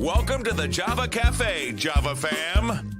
Welcome to the Java Cafe, Java fam.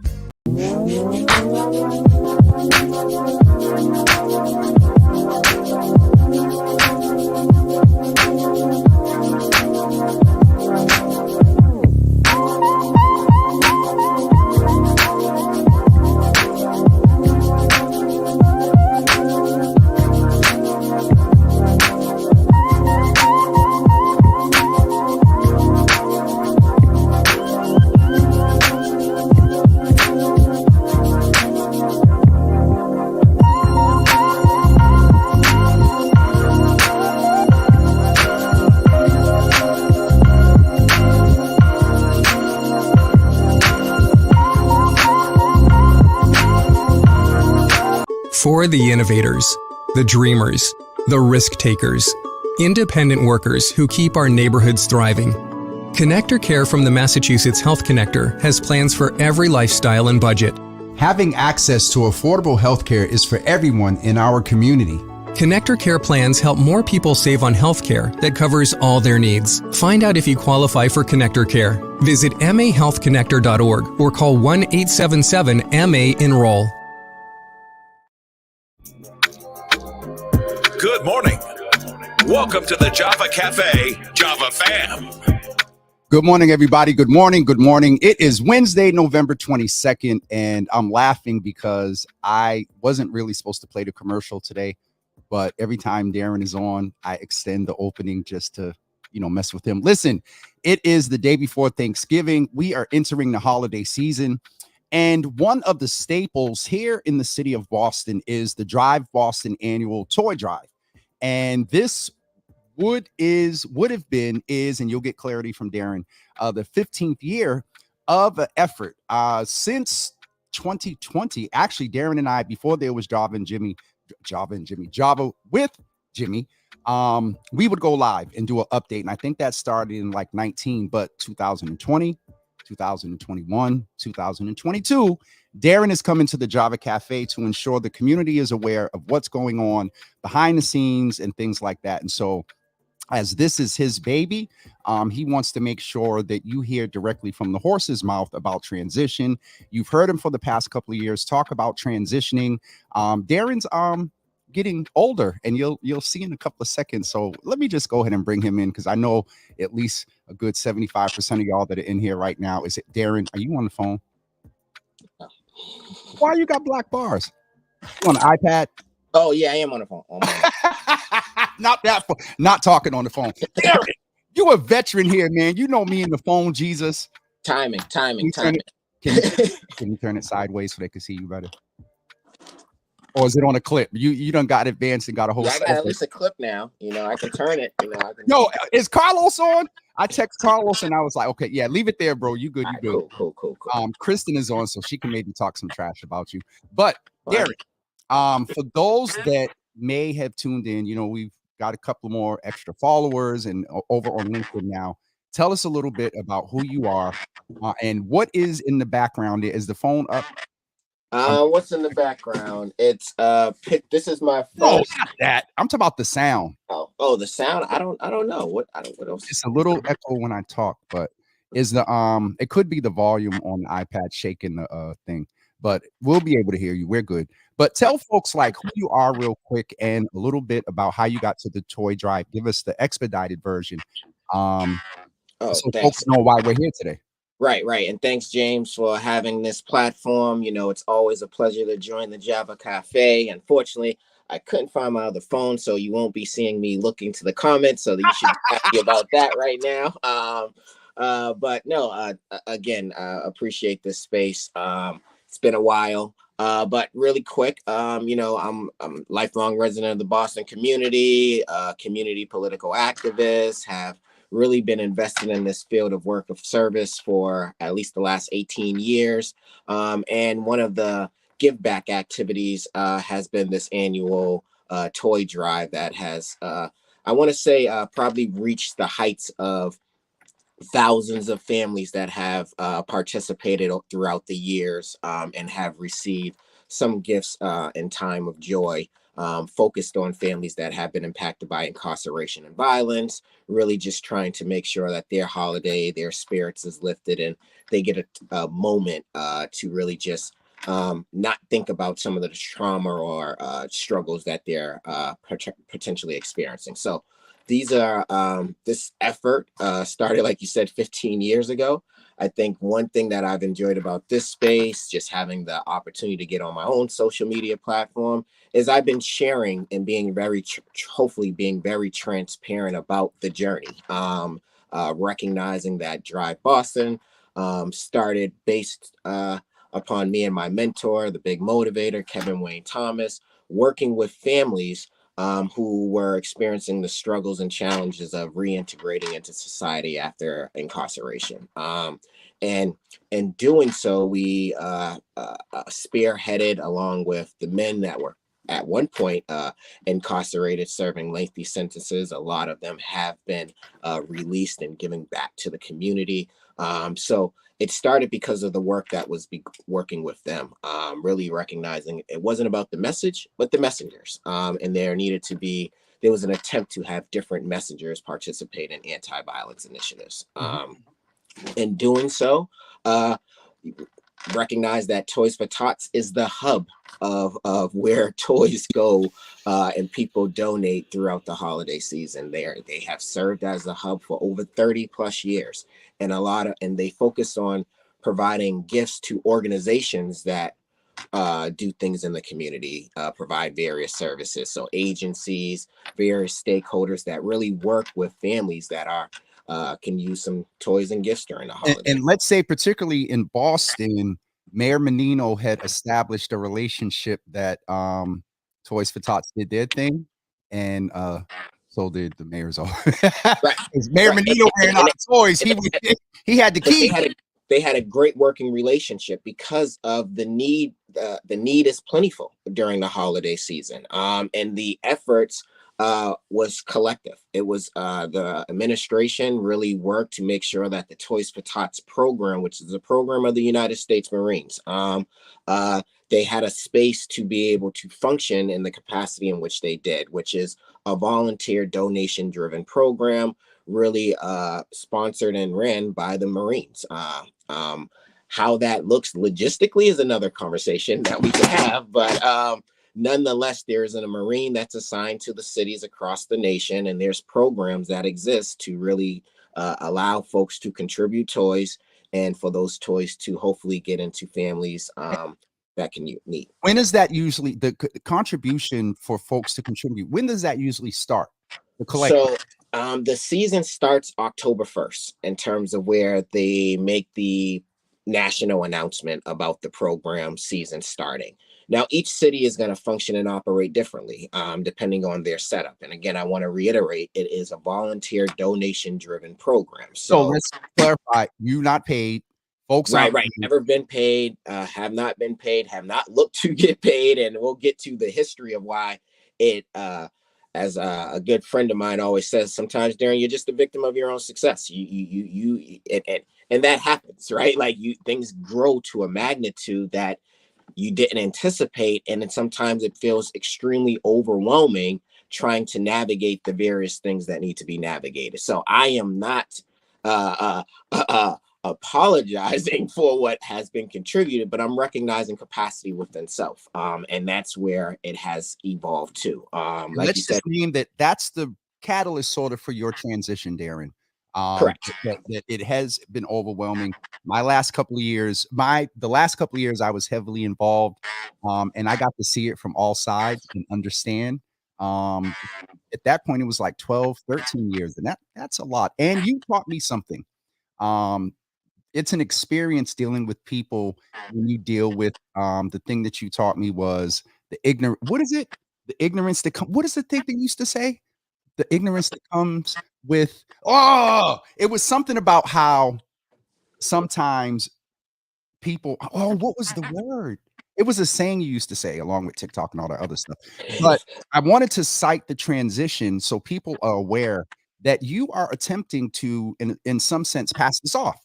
For the innovators, the dreamers, the risk takers, independent workers who keep our neighborhoods thriving, Connector Care from the Massachusetts Health Connector has plans for every lifestyle and budget. Having access to affordable healthcare is for everyone in our community. Connector Care plans help more people save on healthcare that covers all their needs. Find out if you qualify for Connector Care. Visit mahealthconnector.org or call 1-877-MA-ENROLL. Good morning. Welcome to the Java Cafe, Java fam. Good morning, everybody. Good morning. Good morning. It is Wednesday, November 22nd, and I'm laughing because I wasn't really supposed to play the commercial today, but every time Darrin is on, I extend the opening just to, mess with him. Listen, it is the day before Thanksgiving. We are entering the holiday season. And one of the staples here in the city of Boston is the Drive Boston annual toy drive. And this is, and you'll get clarity from Darrin, the 15th year of an effort. Since 2020, actually, Darrin and I, before there was Java with Jimmy, we would go live and do an update. And I think that started in like 19, but 2020, 2021, 2022, Darrin is coming to the Java Cafe to ensure the community is aware of what's going on behind the scenes and things like that. And so as this is his baby, he wants to make sure that you hear directly from the horse's mouth about transition. You've heard him for the past couple of years talk about transitioning. Darrin's getting older, and you'll see in a couple of seconds. So let me just go ahead and bring him in, because I know at least a good 75% of y'all that are in here right now. Is it Darrin? Are you on the phone? Why you got black bars? You on the iPad? Oh yeah, I am on the phone. Not talking on the phone. Darrin, you a veteran here, man. You know me and the phone, Jesus. Timing. Can you turn it sideways so they can see you better? Or is it on a clip? You done got advanced and got a whole. I got at least a clip now. I can turn it. No, is Carlos on? I text Carlos and I was like, okay, yeah, leave it there, bro. You good? You good? Cool. Kristen is on, so she can maybe talk some trash about you. But Darrin, for those that may have tuned in, we've got a couple more extra followers and over on LinkedIn now. Tell us a little bit about who you are and what is in the background. Is the phone up? What's in the background? It's this is my first. No, not that. I'm talking about the sound. Oh, the sound. I don't know what else. It's a little echo when I talk, but is the it could be the volume on the iPad shaking the thing, but we'll be able to hear you. We're good. But tell folks like who you are real quick and a little bit about how you got to the toy drive. Give us the expedited version. So folks know why we're here today. Right. And thanks, James, for having this platform. It's always a pleasure to join the Java Cafe. Unfortunately, I couldn't find my other phone, so you won't be seeing me looking to the comments. So you should be happy about that right now. But no, again, appreciate this space. It's been a while. But really quick, I'm a lifelong resident of the Boston community, community political activist, have really been invested in this field of work of service for at least the last 18 years. And one of the give back activities has been this annual toy drive that has, I want to say, probably reached the heights of thousands of families that have participated throughout the years and have received some gifts in time of joy. focused on families that have been impacted by incarceration and violence, really just trying to make sure that their holiday, their spirits is lifted, and they get a moment to really just not think about some of the trauma or struggles that they're potentially experiencing. So these are this effort started, like you said, 15 years ago. I think one thing that I've enjoyed about this space, just having the opportunity to get on my own social media platform, is I've been sharing and being very, hopefully being very transparent about the journey. Recognizing that Drive Boston started based upon me and my mentor, the big motivator, Kevin Wayne Thomas, working with families who were experiencing the struggles and challenges of reintegrating into society after incarceration. And in doing so, we spearheaded, along with the men that were at one point incarcerated, serving lengthy sentences. A lot of them have been released and giving back to the community. So it started because of the work that was working with them, really recognizing it wasn't about the message, but the messengers. And there was an attempt to have different messengers participate in anti-violence initiatives. In doing so, recognize that Toys for Tots is the hub of where toys go and people donate throughout the holiday season. They have served as a hub for over 30 plus years, and they focus on providing gifts to organizations that do things in the community, provide various services. So agencies, various stakeholders that really work with families that can use some toys and gifts during the holiday. And let's say, particularly in Boston, Mayor Menino had established a relationship that Toys for Tots did their thing, and so did the mayor's office. Right. Mayor Menino ran out of toys. He had the key. They had a great working relationship because of the need. The need is plentiful during the holiday season, and the efforts was collective. It was the administration really worked to make sure that the Toys for Tots program, which is a program of the United States Marines, they had a space to be able to function in the capacity in which they did, which is a volunteer donation-driven program, really sponsored and ran by the Marines. How that looks logistically is another conversation that we can have, but nonetheless, there's a Marine that's assigned to the cities across the nation, and there's programs that exist to really allow folks to contribute toys, and for those toys to hopefully get into families that can need. When is that usually the contribution for folks to contribute? When does that usually start? The collection. So the season starts October 1st in terms of where they make the national announcement about the program season starting. Now, each city is going to function and operate differently, depending on their setup. And again, I want to reiterate, it is a volunteer donation-driven program. So let's clarify, you not paid. Folks right. Never been paid, have not been paid, have not looked to get paid. And we'll get to the history of why it, as a good friend of mine always says, sometimes, Darrin, you're just a victim of your own success. And that happens, right? Like things grow to a magnitude that you didn't anticipate. And then sometimes it feels extremely overwhelming trying to navigate the various things that need to be navigated. So I am not apologizing for what has been contributed, but I'm recognizing capacity within self. And that's where it has evolved to. Like let's you said, just name that's the catalyst sort of for your transition, Darrin. Correct. That it has been overwhelming. The last couple of years, I was heavily involved, and I got to see it from all sides and understand. At that point, it was like 12, 13 years, and that's a lot. And you taught me something. It's an experience dealing with people when you deal with the thing that you taught me was the ignorant. What is it? The ignorance that what is the thing they used to say? The ignorance that comes with, it was something about how sometimes people, what was the word? It was a saying you used to say along with TikTok and all that other stuff. But I wanted to cite the transition so people are aware that you are attempting to, in some sense, pass this off.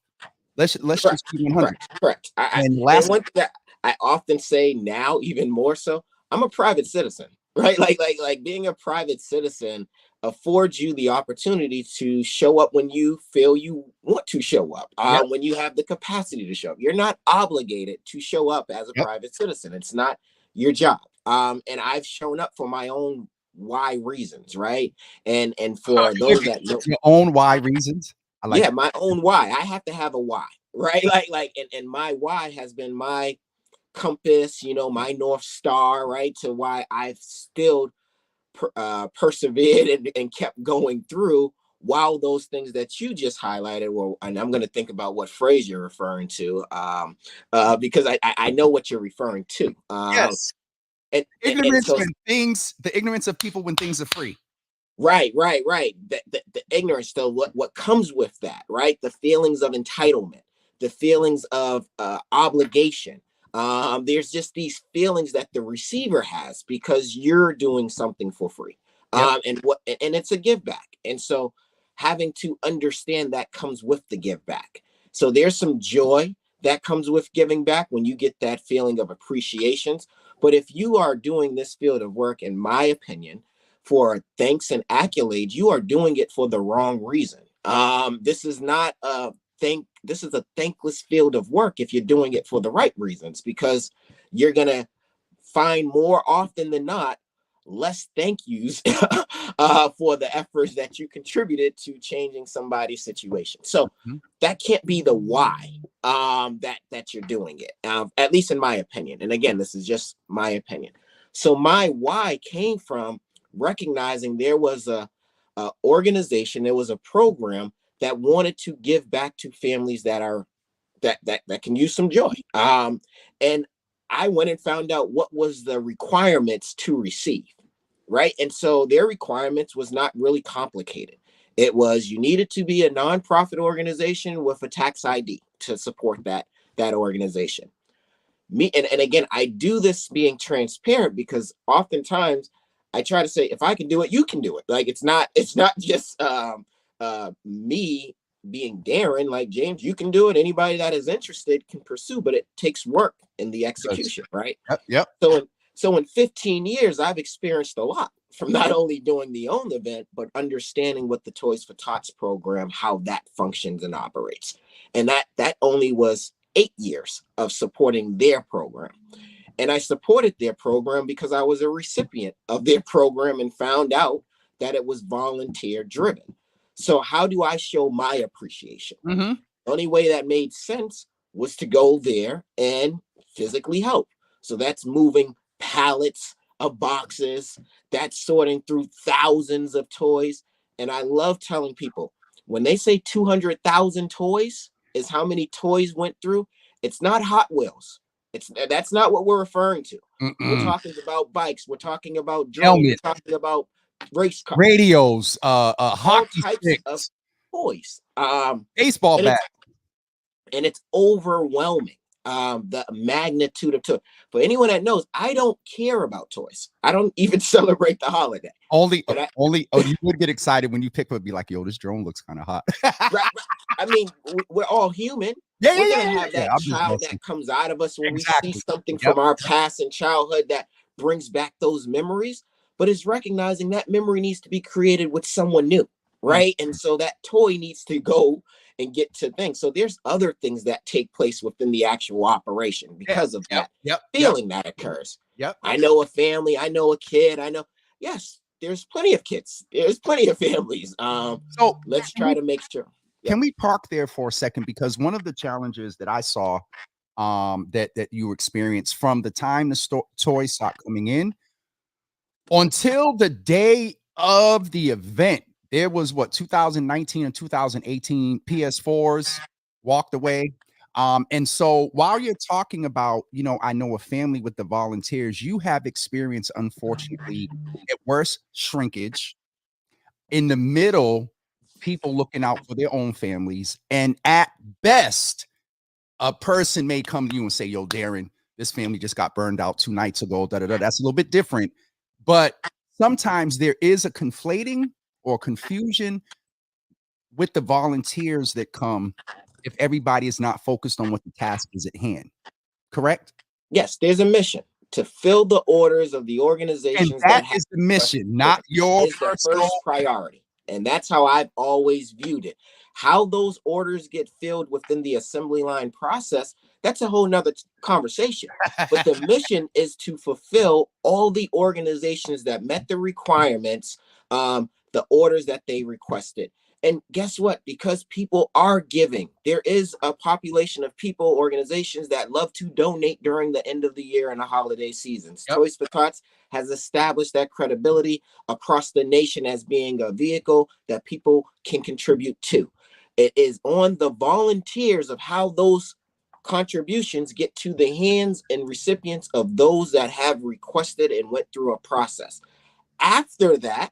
Let's just be 100. Correct. And one thing that I often say now, even more so, I'm a private citizen. right? Like being a private citizen affords you the opportunity to show up when you feel you want to show up, Yep. when you have the capacity to show up. You're not obligated to show up as a Yep. private citizen. It's not your job. And I've shown up for my own why reasons, right? And for those that know your own why reasons. I like yeah, that. my own why. I have to have a why, right? And my why has been my compass, my North Star, right? To why I've still persevered and kept going through while those things that you just highlighted were, and I'm going to think about what phrase you're referring to, because I know what you're referring to. Yes. And Ignorance so the ignorance of people when things are free. right. The ignorance, though, what comes with that, right? The feelings of entitlement, the feelings of obligation. There's just these feelings that the receiver has because you're doing something for free. Yep. And it's a give back. And so having to understand that comes with the give back. So there's some joy that comes with giving back when you get that feeling of appreciations. But if you are doing this field of work, in my opinion, for thanks and accolades, you are doing it for the wrong reason. This is not a this is a thankless field of work if you're doing it for the right reasons, because you're gonna find more often than not less thank yous for the efforts that you contributed to changing somebody's situation. So that can't be the why that you're doing it, at least in my opinion. And again, this is just my opinion. So my why came from recognizing there was a organization, there was a program that wanted to give back to families that are that can use some joy. And I went and found out what was the requirements to receive, right? And so their requirements was not really complicated. It was you needed to be a nonprofit organization with a tax ID to support that organization. And again, I do this being transparent because oftentimes I try to say, if I can do it, you can do it. Like it's not just me being Darrin. Like, James, you can do it. Anybody that is interested can pursue, but it takes work in the execution, right? Yep. So in 15 years, I've experienced a lot from not only doing the own event, but understanding what the Toys for Tots program, how that functions and operates. And that only was 8 years of supporting their program. And I supported their program because I was a recipient of their program and found out that it was volunteer driven. So how do I show my appreciation? The only way that made sense was to go there and physically help. So that's moving pallets of boxes, that's sorting through thousands of toys. And I love telling people, when they say 200,000 toys is how many toys went through, it's not Hot Wheels. That's not what we're referring to. We're talking about bikes. We're talking about drones. Helmet. We're talking about race cars, Radios, all hockey types sticks, of toys. baseball bat. And it's overwhelming. The magnitude of toys. For anyone that knows, I don't care about toys. I don't even celebrate the holiday. Only you would get excited when you pick up, be like, yo, this drone looks kind of hot. Right. I mean, we're all human. We're gonna have that child that comes out of us when we see something from our past and childhood that brings back those memories. But it's recognizing that memory needs to be created with someone new, right? And so that toy needs to go and get to things. So there's other things that take place within the actual operation because of that feeling that occurs. I know a family, I know a kid, yes, there's plenty of kids, there's plenty of families. So let's try to make sure. Can we park there for a second? Because one of the challenges that I saw that you experienced from the time the toys stopped coming in until the day of the event, there was 2019 and 2018 PS4s walked away. And so while you're talking about, I know a family with the volunteers, you have experienced, unfortunately, at worst, shrinkage. In the middle, people looking out for their own families. And at best, a person may come to you and say, yo, Darrin, this family just got burned out 2 nights ago. That's a little bit different. But sometimes there is a conflating or confusion with the volunteers that come if everybody is not focused on what the task is at hand. Correct? Yes, there's a mission to fill the orders of the And organizations that that have is the mission, not your is the personal. first priority. And that's how I've always viewed it. How those orders get filled within the assembly line process, that's a whole nother conversation. But the mission is to fulfill all the organizations that met the requirements, the orders that they requested. And guess what? Because people are giving, there is a population of people, organizations that love to donate during the end of the year and the holiday seasons. Yep. Toys for Tots has established that credibility across the nation as being a vehicle that people can contribute to. It is on the volunteers of how those contributions get to the hands and recipients of those that have requested and went through a process. After that,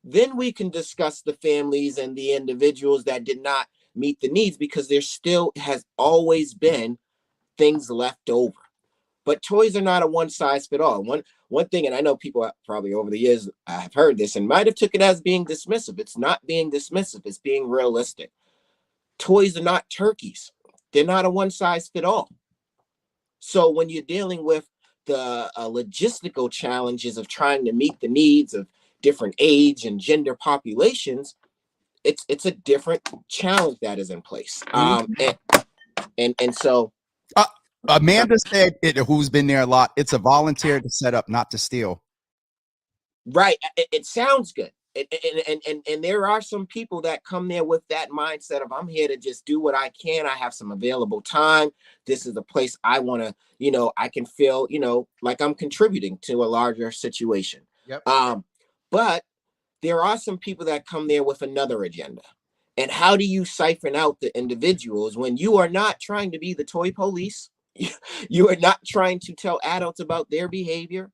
then we can discuss the families and the individuals that did not meet the needs, because there still has always been things left over. But toys are not a one size fit all. One thing, and I know people probably over the years have heard this and might have took it as being dismissive. It's not being dismissive, it's being realistic. Toys are not turkeys. They're not a one size fit all. So when you're dealing with the logistical challenges of trying to meet the needs of different age and gender populations, it's a different challenge that is in place. And so Amanda said, who's been there a lot, it's a volunteer to set up, not to steal. right, it sounds good. And there are some people that come there with that mindset of, I'm here to just do what I can. I have some available time. This is a place I want to, I can feel, like I'm contributing to a larger situation. Yep. But there are some people that come there with another agenda. And how do you siphon out the individuals when you are not trying to be the toy police? You are not trying to tell adults about their behavior.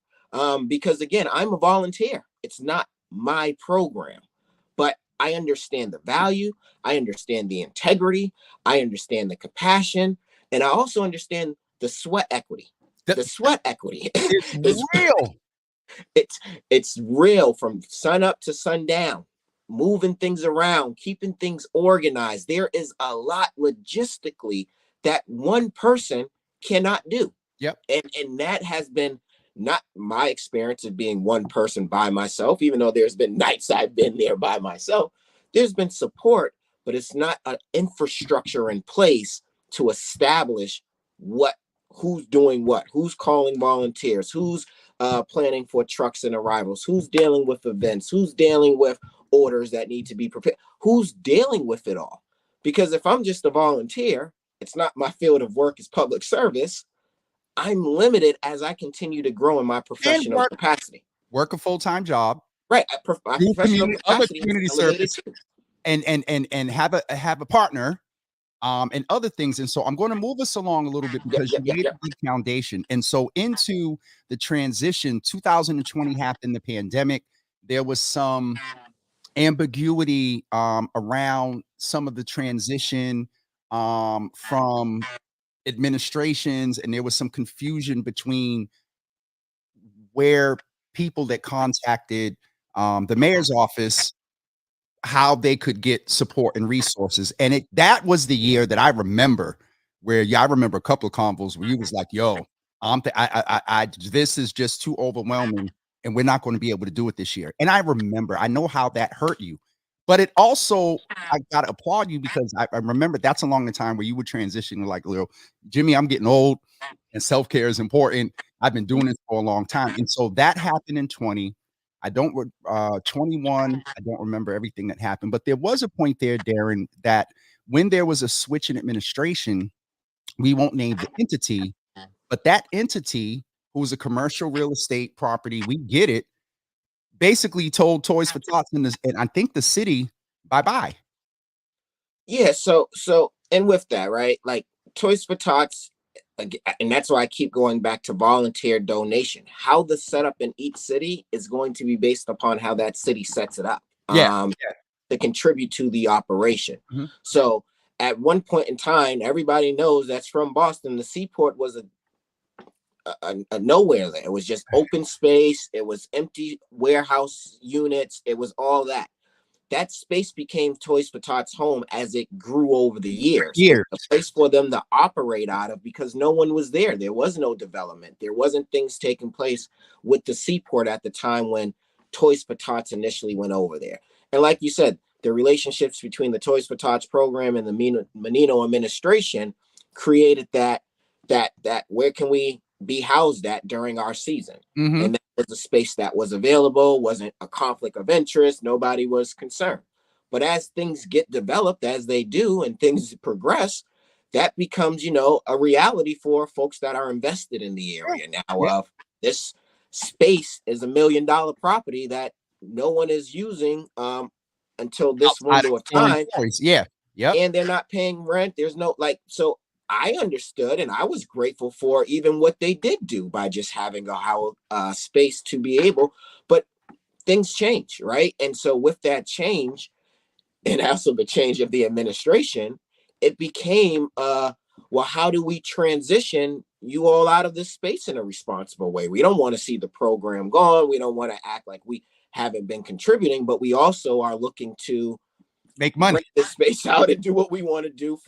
Because again, I'm a volunteer. It's not my program, but I understand the value. I understand the integrity. I understand the compassion. And I also understand the sweat equity. The sweat equity It's real. It's real from sun up to sundown, moving things around, keeping things organized. There is a lot logistically that one person cannot do. Yep. And that has been not my experience of being one person by myself, even though there's been nights I've been there by myself. There's been support, but it's not an infrastructure in place to establish who's doing what, who's calling volunteers, who's planning for trucks and arrivals, who's dealing with events, who's dealing with orders that need to be prepared, who's dealing with it all. Because if I'm just a volunteer, it's not my field of work, is public service. I'm limited as I continue to grow in my professional capacity. Work a full-time job. Right. My professional other capacity community is elevated service, too. and have a partner, and other things. And so I'm going to move us along a little bit, because you laid a good foundation. And so into the transition, 2020 happened, the pandemic. There was some ambiguity around some of the transition from administrations, and there was some confusion between where people that contacted the mayor's office, how they could get support and resources. And that was the year that I remember where, I remember a couple of convos where you was like, yo, this is just too overwhelming and we're not going to be able to do it this year. And I know how that hurt you, but it also, I got to applaud you, because I remember that's along the time where you would transition, like, Jimmy, I'm getting old and self-care is important. I've been doing this for a long time. And so that happened in 20. 21, I don't remember everything that happened, but there was a point there, Darrin, that when there was a switch in administration, we won't name the entity, but that entity, who was a commercial real estate property, we get it, basically told Toys for Tots and I think the city, bye-bye. Yeah. So, and with that, right, like Toys for Tots, and that's why I keep going back to volunteer donation. How the setup in each city is going to be based upon how that city sets it up. To contribute to the operation. Mm-hmm. So at one point in time, everybody knows that's from Boston. The Seaport was a nowhere there. It was just open space. It was empty warehouse units. It was all that. that space became Toys for Tots home as it grew over the years. Years. A place for them to operate out of, because no one was there. There was no development. There wasn't things taking place with the seaport at the time when Toys for Tots initially went over there. And like you said, the relationships between the Toys for Tots program and the Menino administration created that where can we be housed at during our season? Mhm. And that was a space that was available, wasn't a conflict of interest. Nobody was concerned. But as things get developed, as they do, and things progress, that becomes, a reality for folks that are invested in the area now. Yeah. Of this space is $1 million property that no one is using until this Outside window of foreign time. toys. Yeah. Yep. And they're not paying rent. There's no so I understood and I was grateful for even what they did do by just having a Howell space to be able, but things change, right? And so with that change, and also the change of the administration, it became well, how do we transition you all out of this space in a responsible way? We don't want to see the program gone. We don't want to act like we haven't been contributing, but we also are looking to Make money. rent this space out and do what we want to do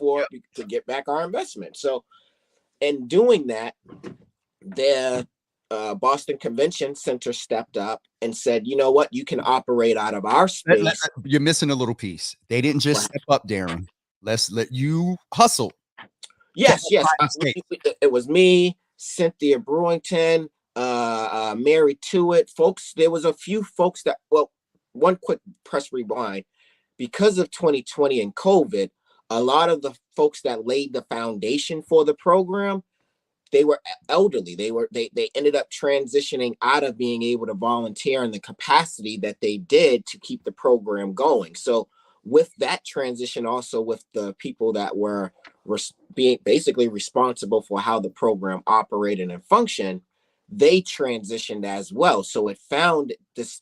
to get back our investment. So in doing that, the Boston Convention Center stepped up and said, you know what, you can operate out of our space. You're missing a little piece. They didn't just step up, Darrin. Let's let you hustle. Yes. It was me, Cynthia Brewington, Mary Tuitt, folks. There was a few folks that, well, one quick press rewind. Because of 2020 and COVID, a lot of the folks that laid the foundation for the program, they were elderly. They ended up transitioning out of being able to volunteer in the capacity that they did to keep the program going. So with that transition, also with the people that were being basically responsible for how the program operated and functioned, they transitioned as well. So it found this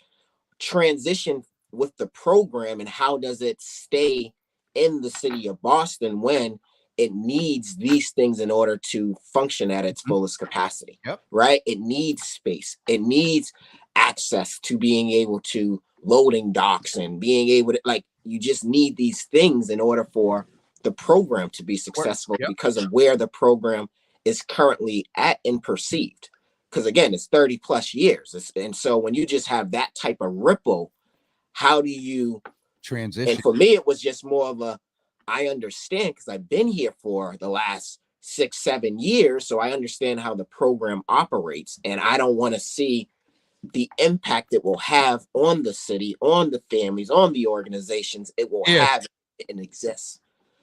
transition with the program, and how does it stay in the city of Boston when it needs these things in order to function at its fullest capacity. Yep. Right? It needs space. It needs access to being able to loading docks and being able to, you just need these things in order for the program to be successful. Yep. Because of where the program is currently at and perceived. Because again, it's 30 plus years. And so when you just have that type of ripple, how do you transition? And for me, it was just more of I understand because I've been here for the last 6-7 years. So I understand how the program operates, and I don't want to see the impact it will have on the city, on the families, on the organizations it will have and exists.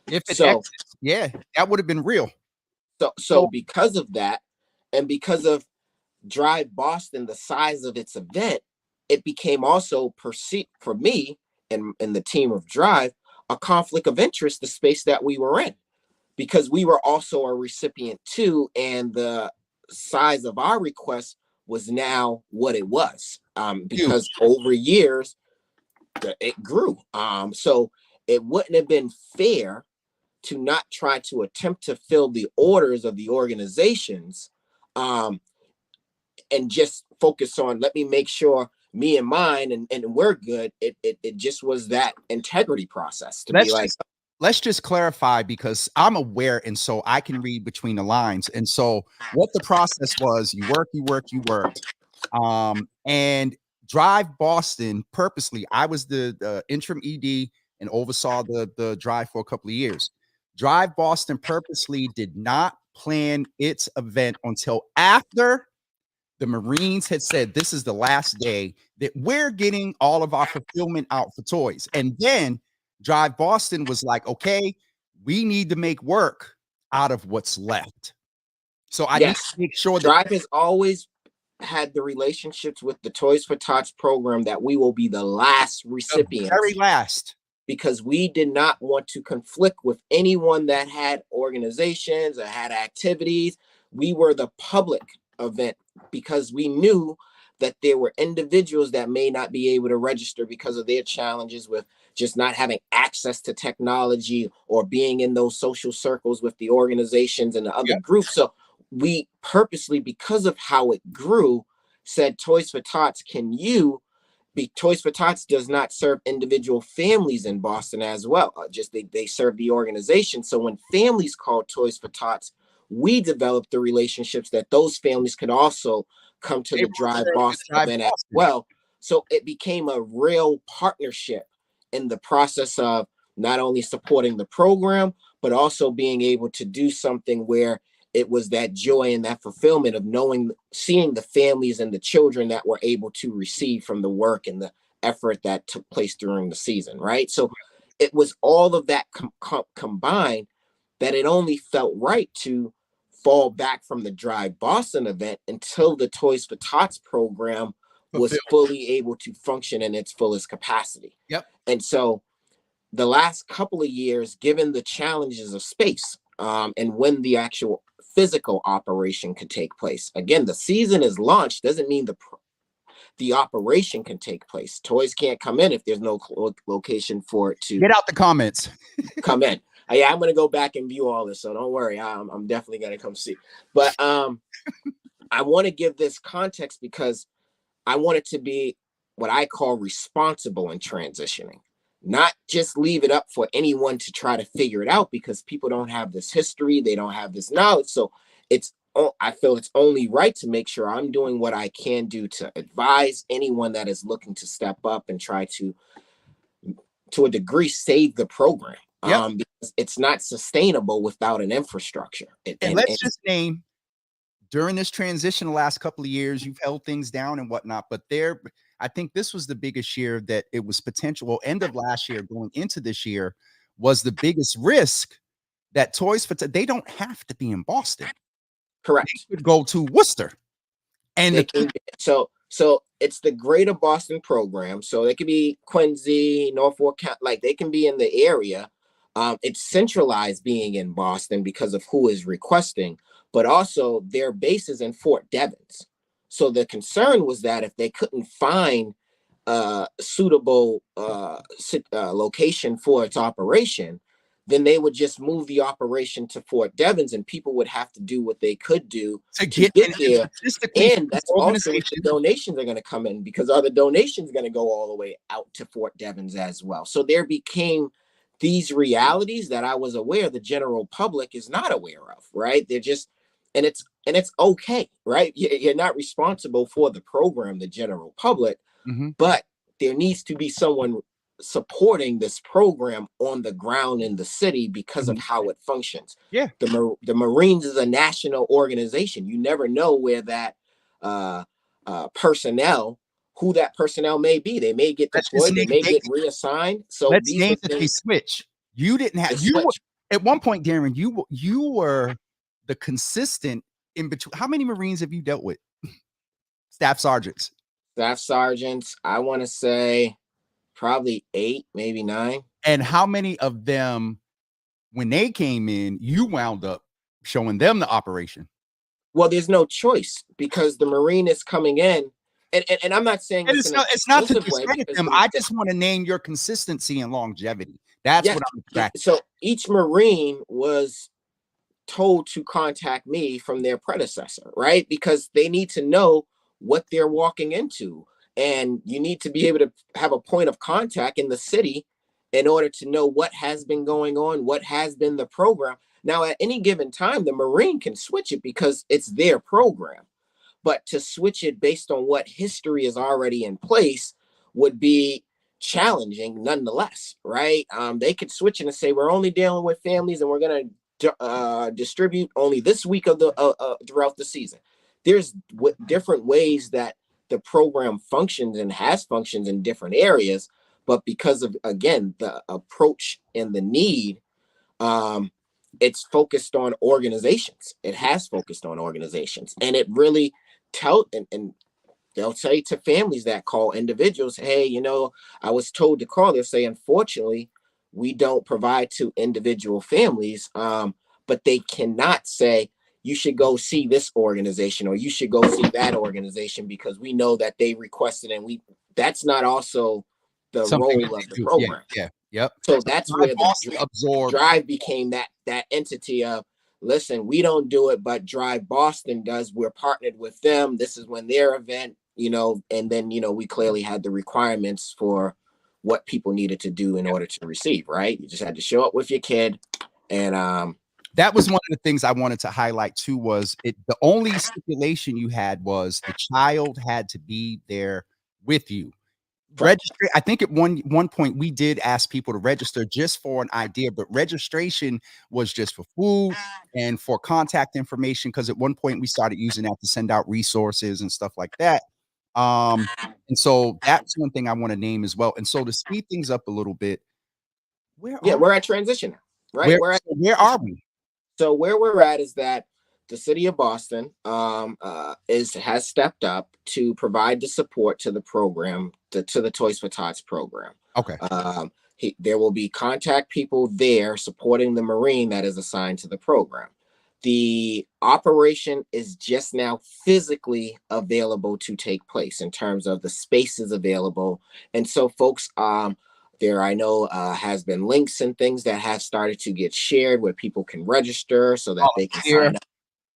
If it exists, that would have been real. So because of that, and because of Drive Boston, the size of its event, it became also perceived for me and the team of Drive a conflict of interest, the space that we were in, because we were also a recipient too, and the size of our request was now what it was, because over years it grew. So it wouldn't have been fair to not try to attempt to fill the orders of the organizations, and just focus on, let me make sure me and mine and we're good. It just was that integrity process to be like. Let's just clarify, because I'm aware, and so I can read between the lines. And so what the process was, you worked. And Drive Boston purposely, I was the interim ED and oversaw the drive for a couple of years. Drive Boston purposely did not plan its event until after the Marines had said, this is the last day that we're getting all of our fulfillment out for toys. And then Drive Boston was like, okay, we need to make work out of what's left. So I need to make sure that Drive has always had the relationships with the Toys for Tots program that we will be the last recipients. The very last. Because we did not want to conflict with anyone that had organizations or had activities. We were the public event because we knew that there were individuals that may not be able to register because of their challenges with just not having access to technology or being in those social circles with the organizations and the other groups. So we purposely, because of how it grew, said, Toys for Tots, can you Toys for Tots does not serve individual families in Boston as well. Just they serve the organization. So when families call Toys for Tots, we developed the relationships that those families could also come to the Drive Boston event as well. So it became a real partnership in the process of not only supporting the program, but also being able to do something where it was that joy and that fulfillment of seeing the families and the children that were able to receive from the work and the effort that took place during the season, right? So it was all of that combined that it only felt right to fall back from the Drive Boston event until the Toys for Tots program was fully able to function in its fullest capacity. Yep. And so the last couple of years, given the challenges of space and when the actual physical operation could take place. Again, the season is launched doesn't mean the operation can take place. Toys can't come in if there's no location for it to get out the comments. Come in. Yeah, I'm gonna go back and view all this, so don't worry. I'm definitely gonna come see. But I want to give this context because I want it to be what I call responsible in transitioning. Not just leave it up for anyone to try to figure it out because people don't have this history, they don't have this knowledge. So I feel it's only right to make sure I'm doing what I can do to advise anyone that is looking to step up and try to a degree, save the program. Yep. Because it's not sustainable without an infrastructure. And let's just name, during this transition the last couple of years, you've held things down and whatnot, but I think this was the biggest year that it was potential. Well, end of last year going into this year was the biggest risk that Toys for Tots, they don't have to be in Boston. Correct. They could go to Worcester. And so it's the greater Boston program. So they could be Quincy, Norfolk, like they can be in the area. It's centralized being in Boston because of who is requesting, but also their base is in Fort Devens. So the concern was that if they couldn't find a suitable location for its operation, then they would just move the operation to Fort Devens and people would have to do what they could do to get there. And that's also if the donations are going to come in because other donations going to go all the way out to Fort Devens as well. So there became these realities that I was aware the general public is not aware of, right? They're just, and it's okay, right? You're not responsible for the program, the general public, but there needs to be someone supporting this program on the ground in the city because of how it functions. Yeah. The Marines is a national organization. You never know where that personnel, who that personnel may be. They may get deployed, they may get reassigned. So let's name that they switch. You didn't have at one point, Darrin, you were the consistent in between. How many Marines have you dealt with? Staff sergeants. Staff sergeants, I want to say probably 8, maybe 9. And how many of them, when they came in, you wound up showing them the operation? Well, there's no choice because the Marine is coming in. And I'm not saying it's not to discredit them. I just want to name your consistency and longevity. That's what I'm attracted. So each Marine was told to contact me from their predecessor, right? Because they need to know what they're walking into. And you need to be able to have a point of contact in the city in order to know what has been going on, what has been the program. Now, at any given time, the Marine can switch it because it's their program. But to switch it based on what history is already in place would be challenging nonetheless, right? They could switch it and say, we're only dealing with families and we're going to distribute only this week of throughout the season. There's different ways that the program functions and has functions in different areas, but because of, again, the approach and the need, it's focused on organizations. It has focused on organizations, and it really and they'll say to families that call individuals, hey, I was told to call. They'll say, unfortunately, we don't provide to individual families, but they cannot say, you should go see this organization or you should go see that organization because we know that they requested and that's not also the role of the program. Yeah. Yep. So that's where the Drive became that entity of, listen, we don't do it, but Drive Boston does. We're partnered with them. This is when their event, and then, we clearly had the requirements for what people needed to do in order to receive, right? You just had to show up with your kid. And that was one of the things I wanted to highlight too, was the only stipulation you had was the child had to be there with you. Register. I think at one point we did ask people to register just for an idea, but registration was just for food and for contact information, because at one point we started using that to send out resources and stuff like that. And so that's one thing I want to name as well. And so to speed things up a little bit, we're at transition, right? Where are we? So where we're at is that the city of Boston has stepped up to provide the support to the program, to the Toys for Tots program. Okay. There will be contact people there supporting the Marine that is assigned to the program. The operation is just now physically available to take place in terms of the spaces available. And so folks, there, I know, has been links and things that have started to get shared where people can register so that they can sign up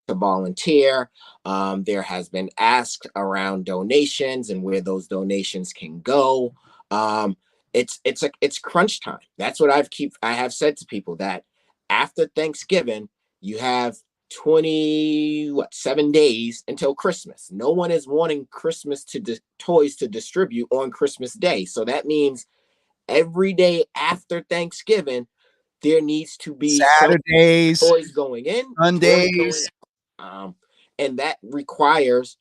to volunteer. There has been asked around donations and where those donations can go. It's crunch time. That's what I have said to people, that after Thanksgiving, you have 7 days until Christmas. No one is wanting Christmas toys to distribute on Christmas Day. So that means every day after Thanksgiving, there needs to be Saturdays, toys going in, Sundays, and that requires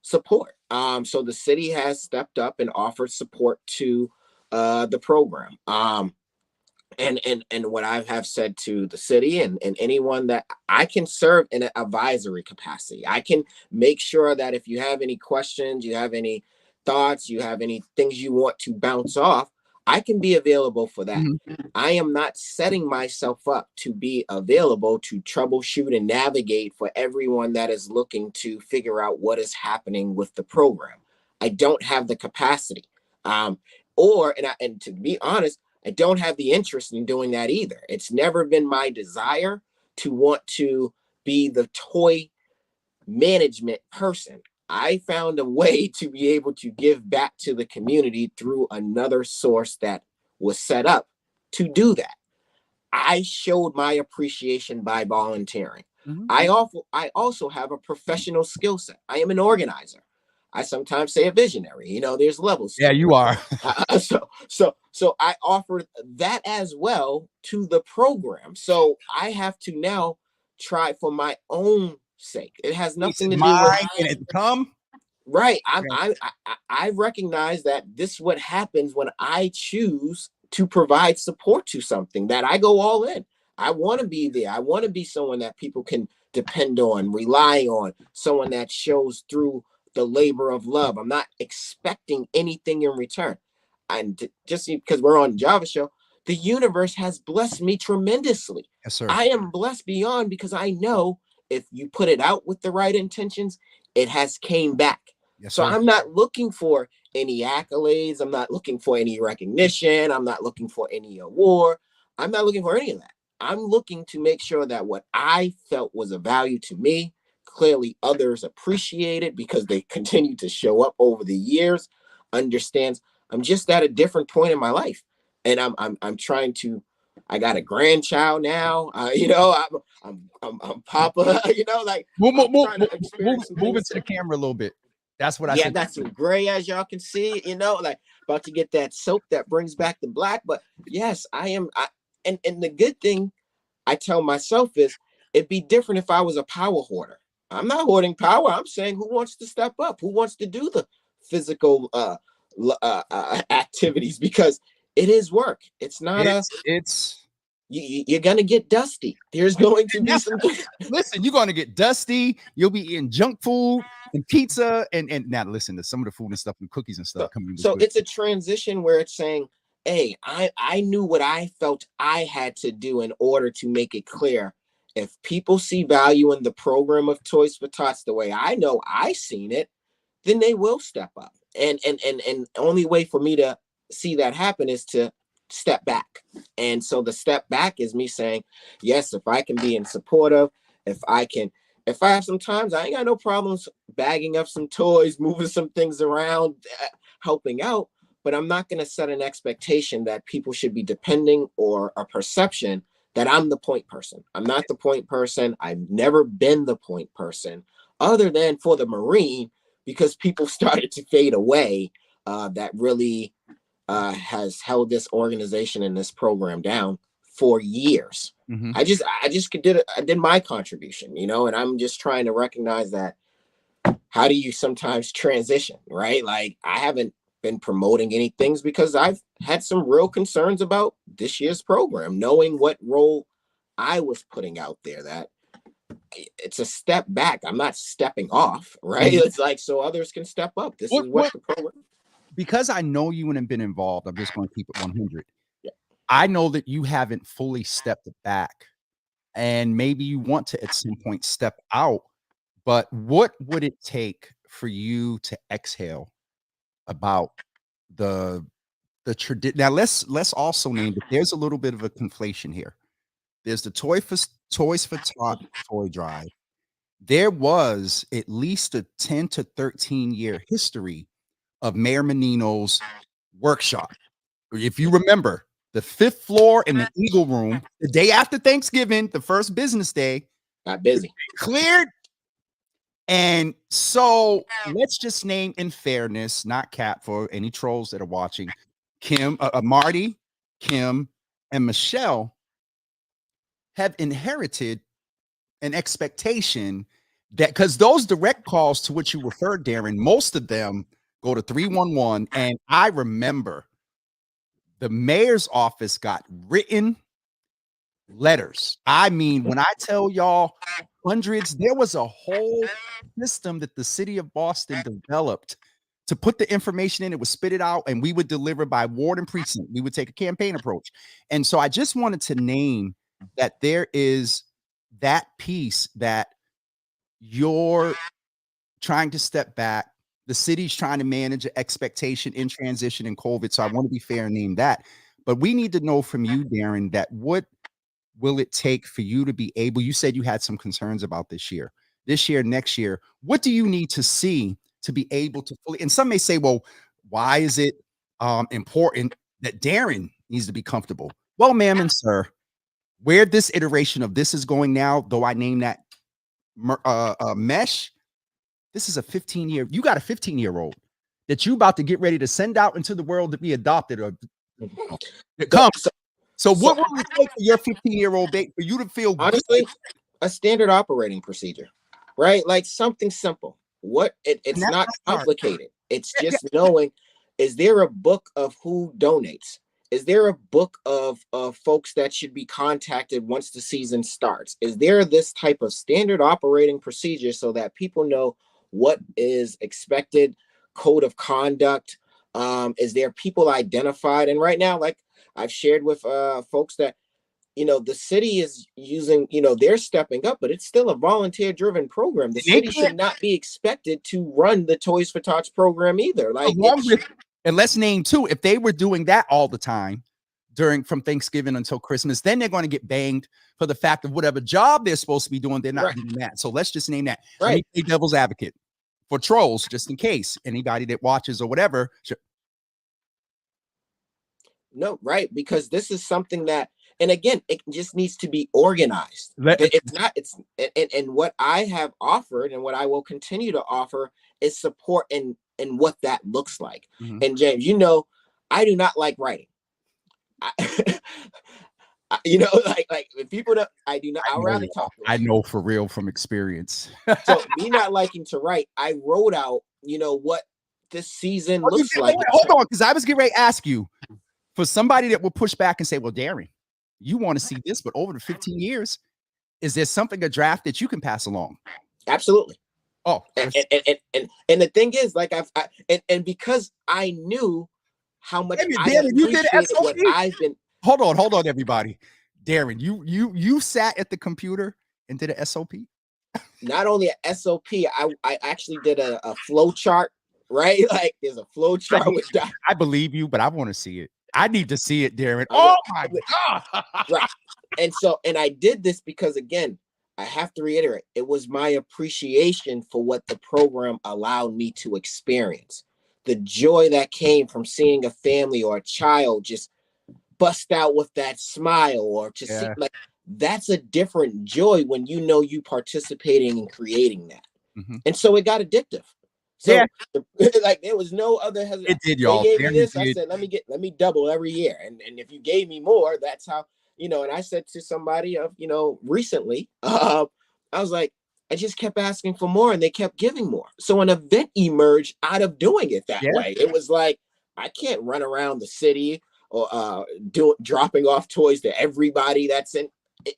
support. So the city has stepped up and offered support to the program. And what I have said to the city and anyone that I can serve in an advisory capacity, I can make sure that if you have any questions, you have any thoughts, you have any things you want to bounce off, I can be available for that. Mm-hmm. I am not setting myself up to be available to troubleshoot and navigate for everyone that is looking to figure out what is happening with the program. I don't have the capacity. And to be honest, I don't have the interest in doing that either. It's never been my desire to want to be the toy management person. I found a way to be able to give back to the community through another source that was set up to do that. I showed my appreciation by volunteering. Mm-hmm. I also have a professional skill set. I am an organizer. I sometimes say a visionary. There's levels. Yeah, you are. So I offer that as well to the program. So I have to now try for my own sake. It has nothing to do with it come. Right. I recognize that this is what happens when I choose to provide support to something, that I go all in. I want to be there. I want to be someone that people can depend on, rely on, someone that shows through the labor of love. I'm not expecting anything in return. And just because we're on Java Show, the universe has blessed me tremendously. Yes, sir. I am blessed beyond, because I know if you put it out with the right intentions, it has came back. Yes, so I'm not looking for any accolades. I'm not looking for any recognition. I'm not looking for any award. I'm not looking for any of that. I'm looking to make sure that what I felt was of value to me, clearly others appreciate it because they continue to show up over the years, understands I'm just at a different point in my life. And I'm trying to, I got a grandchild now, I'm Papa, move into the camera a little bit. That's what I said. Yeah, that's some gray, as y'all can see, about to get that soap that brings back the black. But yes, I am. And the good thing I tell myself is it'd be different if I was a power hoarder. I'm not hoarding power. I'm saying who wants to step up? Who wants to do the physical activities? Because it is work. It's not you're going to get dusty. There's going to be some. Listen, you're going to get dusty. You'll be eating junk food and pizza. And now listen to some of the food and stuff and cookies and stuff coming. So it's a transition where it's saying, hey, I knew what I felt I had to do in order to make it clear. If people see value in the program of Toys for Tots the way I know I seen it, then they will step up. And only way for me to see that happen is to step back. And so the step back is me saying, yes, if I can be in support of, if I can if I have some times, I ain't got no problems bagging up some toys, moving some things around, helping out. But I'm not going to set an expectation that people should be depending or a perception that I'm the point person. I'm not the point person. I've never been the point person other than for the Marine, because people started to fade away. That really has held this organization and this program down for years. Mm-hmm. I did my contribution, and I'm just trying to recognize that. How do you sometimes transition, right? Like, I haven't been promoting any things because I've had some real concerns about this year's program, knowing what role I was putting out there, that it's a step back. I'm not stepping off, right? Mm-hmm. It's like, so others can step up. This is what the program. Because I know you and have been involved, I'm just going to keep it 100. Yeah. I know that you haven't fully stepped back, and maybe you want to at some point step out, but what would it take for you to exhale about the tradition? Now let's also name that there's a little bit of a conflation here. There's the Toys for Tot toy drive. There was at least a 10 to 13 year history of Mayor Menino's workshop. If you remember, the 5th floor in the Eagle Room, the day after Thanksgiving, the first business day, got busy, cleared. And so let's just name, in fairness, not cap for any trolls that are watching, Marty, Kim, and Michelle have inherited an expectation that, because those direct calls to which you referred, Darrin, most of them go to 311. And I remember the mayor's office got written letters. I mean, when I tell y'all hundreds, there was a whole system that the city of Boston developed to put the information in. It was spit it out, and we would deliver by ward and precinct. We would take a campaign approach. And so I just wanted to name that there is that piece that you're trying to step back. The city's trying to manage an expectation in transition in COVID. So I want to be fair and name that. But we need to know from you, Darrin, that what will it take for you to be able, you said you had some concerns about this year, next year, what do you need to see to be able to fully, and some may say, well, why is it important that Darrin needs to be comfortable? Well, ma'am and sir, where this iteration of this is going now, though I name that mesh, this is a 15-year, you got a 15-year-old that you about to get ready to send out into the world to be adopted or come. So what will it take for your 15-year-old baby for you to feel honestly good? A standard operating procedure, right? Like something simple. It's not complicated. It's just knowing, is there a book of who donates? Is there a book of folks that should be contacted once the season starts? Is there this type of standard operating procedure so that people know what is expected, code of conduct? Is there people identified? And right now, like I've shared with folks that, the city is using, they're stepping up, but it's still a volunteer-driven program. The city should not be expected to run the Toys for Tots program either. Like, and let's name too, if they were doing that all the time from Thanksgiving until Christmas, then they're going to get banged for the fact of whatever job they're supposed to be doing, they're not doing that. So let's just name that. Right. Let me play devil's advocate for trolls, just in case anybody that watches or whatever. No, right, because this is something that, and again, it just needs to be organized. And what I have offered and what I will continue to offer is support in what that looks like. Mm-hmm. And James, I do not like writing. Like if people don't, I do not. I'd rather talk. I know for real from experience. So me not liking to write, I wrote out, what this season looks like. Hold on, because I was getting ready to ask you for somebody that will push back and say, "Well, Darrin, you want to see this, but over the 15 years, is there something, a draft that you can pass along?" Absolutely. Oh, and the thing is, like and because I knew how much you did SOP. What I've been. Hold on, everybody. Darrin, you sat at the computer and did a SOP. Not only a SOP, I actually did a flow chart. Right, like there's a flow chart. I believe you, but I want to see it. I need to see it, Darrin. Oh my God. Right. And I did this because, again, I have to reiterate, it was my appreciation for what the program allowed me to experience. The joy that came from seeing a family or a child just bust out with that smile, or to see, Yeah. like, that's a different joy when you know you participating in creating that. Mhm. And so it got addictive. Yeah, So like there was no other it did, they y'all. gave me Darren this. I did. said, let me double every year. And if you gave me more, that's how, and I said to somebody recently, I was like, I just kept asking for more and they kept giving more. So an event emerged out of doing it that Yeah. way. It was like, I can't run around the city or dropping off toys to everybody that's in.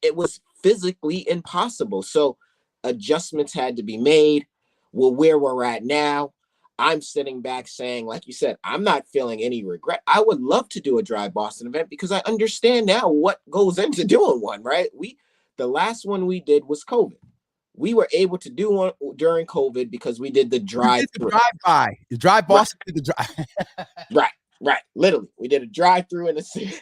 It was physically impossible. So adjustments had to be made. Well, where we're at now, I'm sitting back saying, like you said, I'm not feeling any regret. I would love to do a Drive Boston event because I understand now what goes into doing one, right? The last one we did was COVID. We were able to do one during COVID because we did the You did the drive-through. drive-by. You drive Right, Boston did the drive. right, right. Literally, we did a drive-through in the city,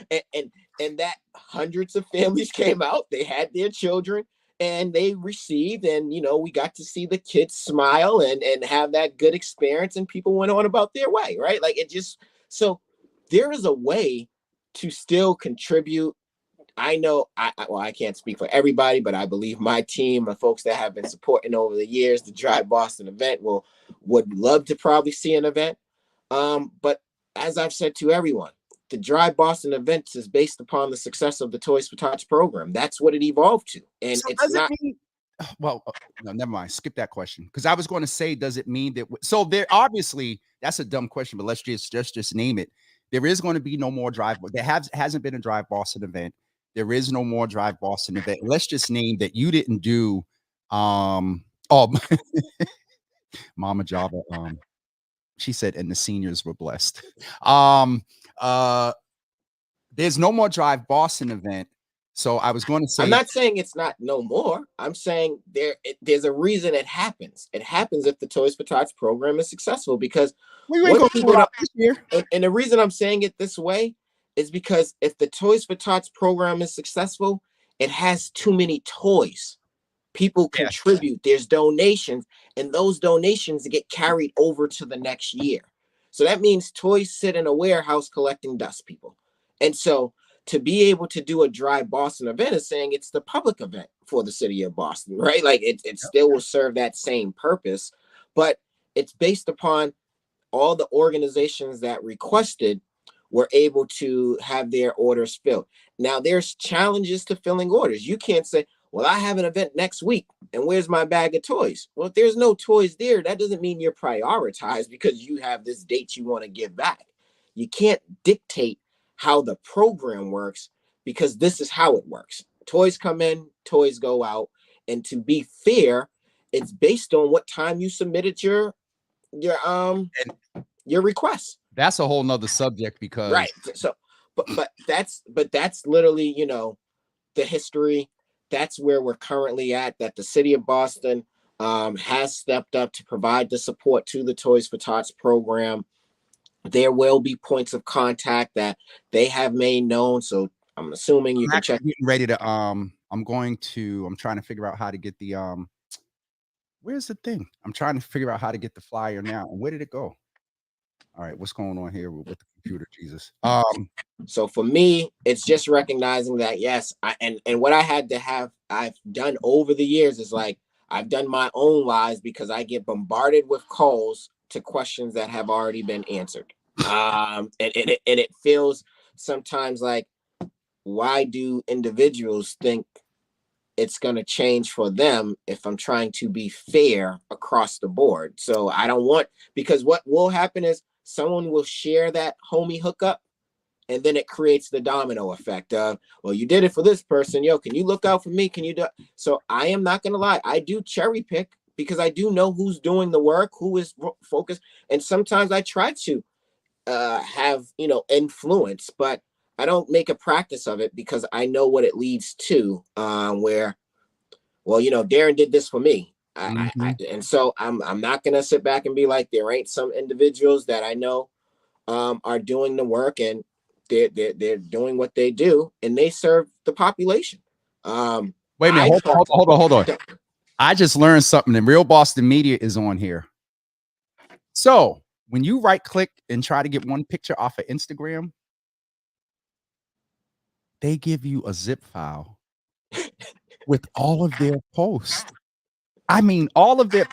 and that hundreds of families came out. They had their children and they received, and we got to see the kids smile and have that good experience, and people went on about their way, right? Like it just, so there is a way to still contribute. I know well, I can't speak for everybody, but I believe my team, the folks that have been supporting over the years, the Drive Boston event, would love to probably see an event. But as I've said to everyone, the Drive Boston events is based upon the success of the Toys for Tots program. That's what it evolved to. And So it's does it not. mean well, no, never mind. Skip that question because I was going to say, does it mean that? So there obviously that's a dumb question, but let's just name it. There is going to be no more drive. There hasn't been a Drive Boston event. There is no more Drive Boston event. Let's just name that you didn't do. Oh, Mama Java. She said, and the seniors were blessed. Um, uh, there's no more Drive Boston event. So I was going to I'm say, not saying it's not no more. I'm saying there's a reason it happens. It happens if the Toys for Tots program is successful, because we ain't what gonna pull people it out don't, this year. and the reason I'm saying it this way is because if the Toys for Tots program is successful, it has too many toys. People Yeah. contribute, there's donations, and those donations get carried over to the next year. So that means toys sit in a warehouse collecting dust, people. And so to be able to do a Drive Boston event is saying it's the public event for the city of Boston, right? Like it still will serve that same purpose, but it's based upon all the organizations that requested were able to have their orders filled. Now, there's challenges to filling orders. You can't say, well, I have an event next week and where's my bag of toys? Well, if there's no toys there, that doesn't mean you're prioritized because you have this date you want to give back. You can't dictate how the program works because this is how it works. Toys come in, toys go out. And to be fair, it's based on what time you submitted your your request. That's a whole nother subject because Right. So but that's literally, the history. That's where we're currently at, that the city of Boston has stepped up to provide the support to the Toys for Tots program. There will be points of contact that they have made known. So I'm assuming you I'm can actually check. getting ready to I'm trying to figure out how to get the where's the thing? I'm trying to figure out how to get the flyer now. And where did it go? All right, what's going on here with the computer, Jesus? So for me, it's just recognizing that, yes, and what I've done over the years is like, I've done my own lies because I get bombarded with calls to questions that have already been answered. And it feels sometimes like, why do individuals think it's going to change for them if I'm trying to be fair across the board? So I don't want, because what will happen is someone will share that homie hookup, and then it creates the domino effect of, well, you did it for this person. Yo, can you look out for me? Can you do? So I am not going to lie. I do cherry pick because I do know who's doing the work, who is focused. And sometimes I try to have, influence, but I don't make a practice of it because I know what it leads to, where, well, Darrin did this for me. And so I'm not going to sit back and be like, there ain't some individuals that I know are doing the work, and they're doing what they do, and they serve the population. Well, Wait a minute. Hold on. I just learned something, and Real Boston Media is on here. So when you right click and try to get one picture off of Instagram, they give you a zip file with all of their posts. I mean, all of their.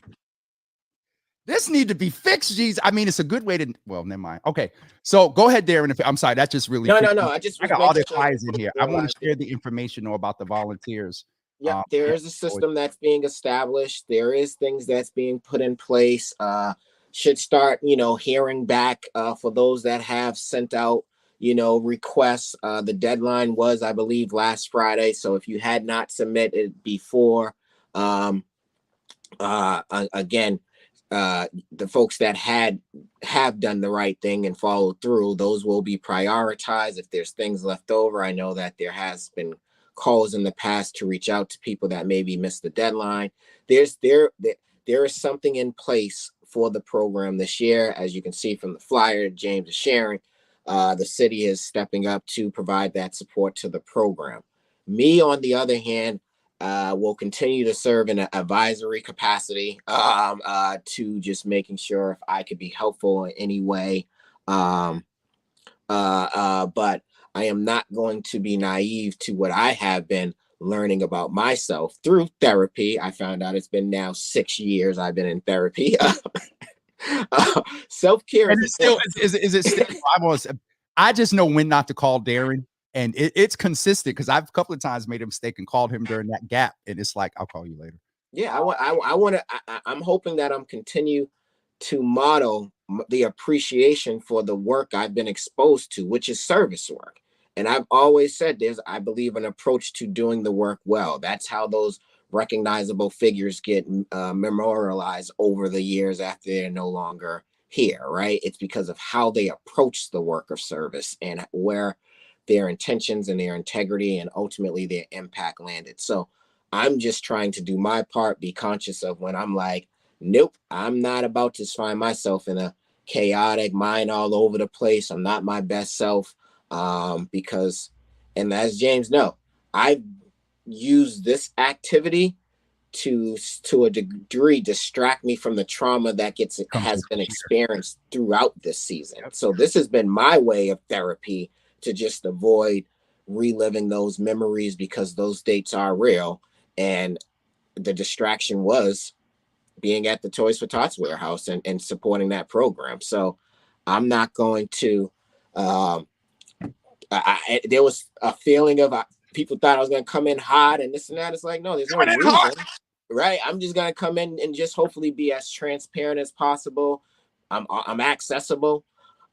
This need to be fixed, geez. I mean, it's a good way to. Well, never mind. Okay, so go ahead, Darrin. I'm sorry, that just really. No. I got all the fires in here. I want to share the information though about the volunteers. Yeah, there is a system that's being established. There is things that's being put in place. Should start, hearing back for those that have sent out, requests. The deadline was, I believe, last Friday. So if you had not submitted before, again, the folks that have done the right thing and followed through, those will be prioritized. If there's things left over, I know that there has been calls in the past to reach out to people that maybe missed the deadline. There is something in place for the program this year. As you can see from the flyer James is sharing, the city is stepping up to provide that support to the program. Me, on the other hand, will continue to serve in an advisory capacity to just making sure if I could be helpful in any way. But I am not going to be naive to what I have been learning about myself through therapy. I found out it's been now 6 years I've been in therapy. Self-care is it still? I just know when not to call Darrin, and it's consistent because I've a couple of times made a mistake and called him during that gap, and it's like, I'll call you later. Yeah, I'm hoping that I'm continue to model the appreciation for the work I've been exposed to, which is service work. And I've always said I believe, an approach to doing the work well. That's how those recognizable figures get memorialized over the years after they're no longer here, right? It's because of how they approach the work of service and where their intentions and their integrity and ultimately their impact landed. So I'm just trying to do my part, be conscious of when I'm like, nope, I'm not about to find myself in a chaotic mind all over the place. I'm not my best self. Because, and as James know, I've used this activity to a degree distract me from the trauma that has been experienced throughout this season. So this has been my way of therapy to just avoid reliving those memories, because those dates are real. And the distraction was being at the Toys for Tots warehouse and supporting that program. So I'm not going to, there was a feeling of people thought I was going to come in hot and this and that. It's like, no, there's no reason, right? I'm just going to come in and just hopefully be as transparent as possible. I'm accessible.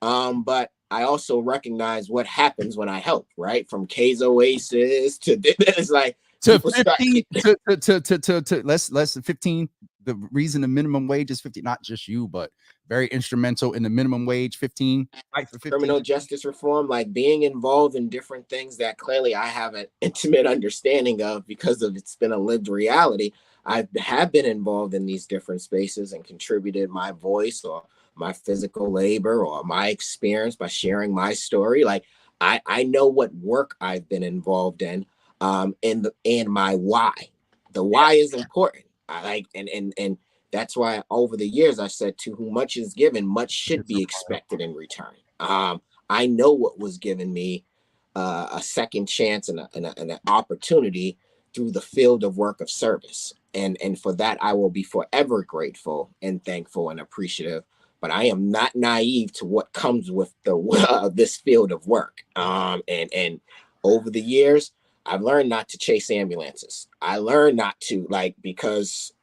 But I also recognize what happens when I help, right? From K's Oasis to it's like to 15 to less than 15. The reason the minimum wage is 50, not just you, but very instrumental in the minimum wage 15. Fight for 15. Criminal justice reform, like being involved in different things that clearly I have an intimate understanding of because of it's been a lived reality. I have been involved in these different spaces and contributed my voice or my physical labor or my experience by sharing my story. Like I know what work I've been involved in, and my why. The why is important. I like, and that's why over the years I said, to whom much is given, much should be expected in return. I know what was given me a second chance and an opportunity through the field of work of service. And for that, I will be forever grateful and thankful and appreciative. But I am not naive to what comes with this field of work. And over the years, I've learned not to chase ambulances. I learned not to, because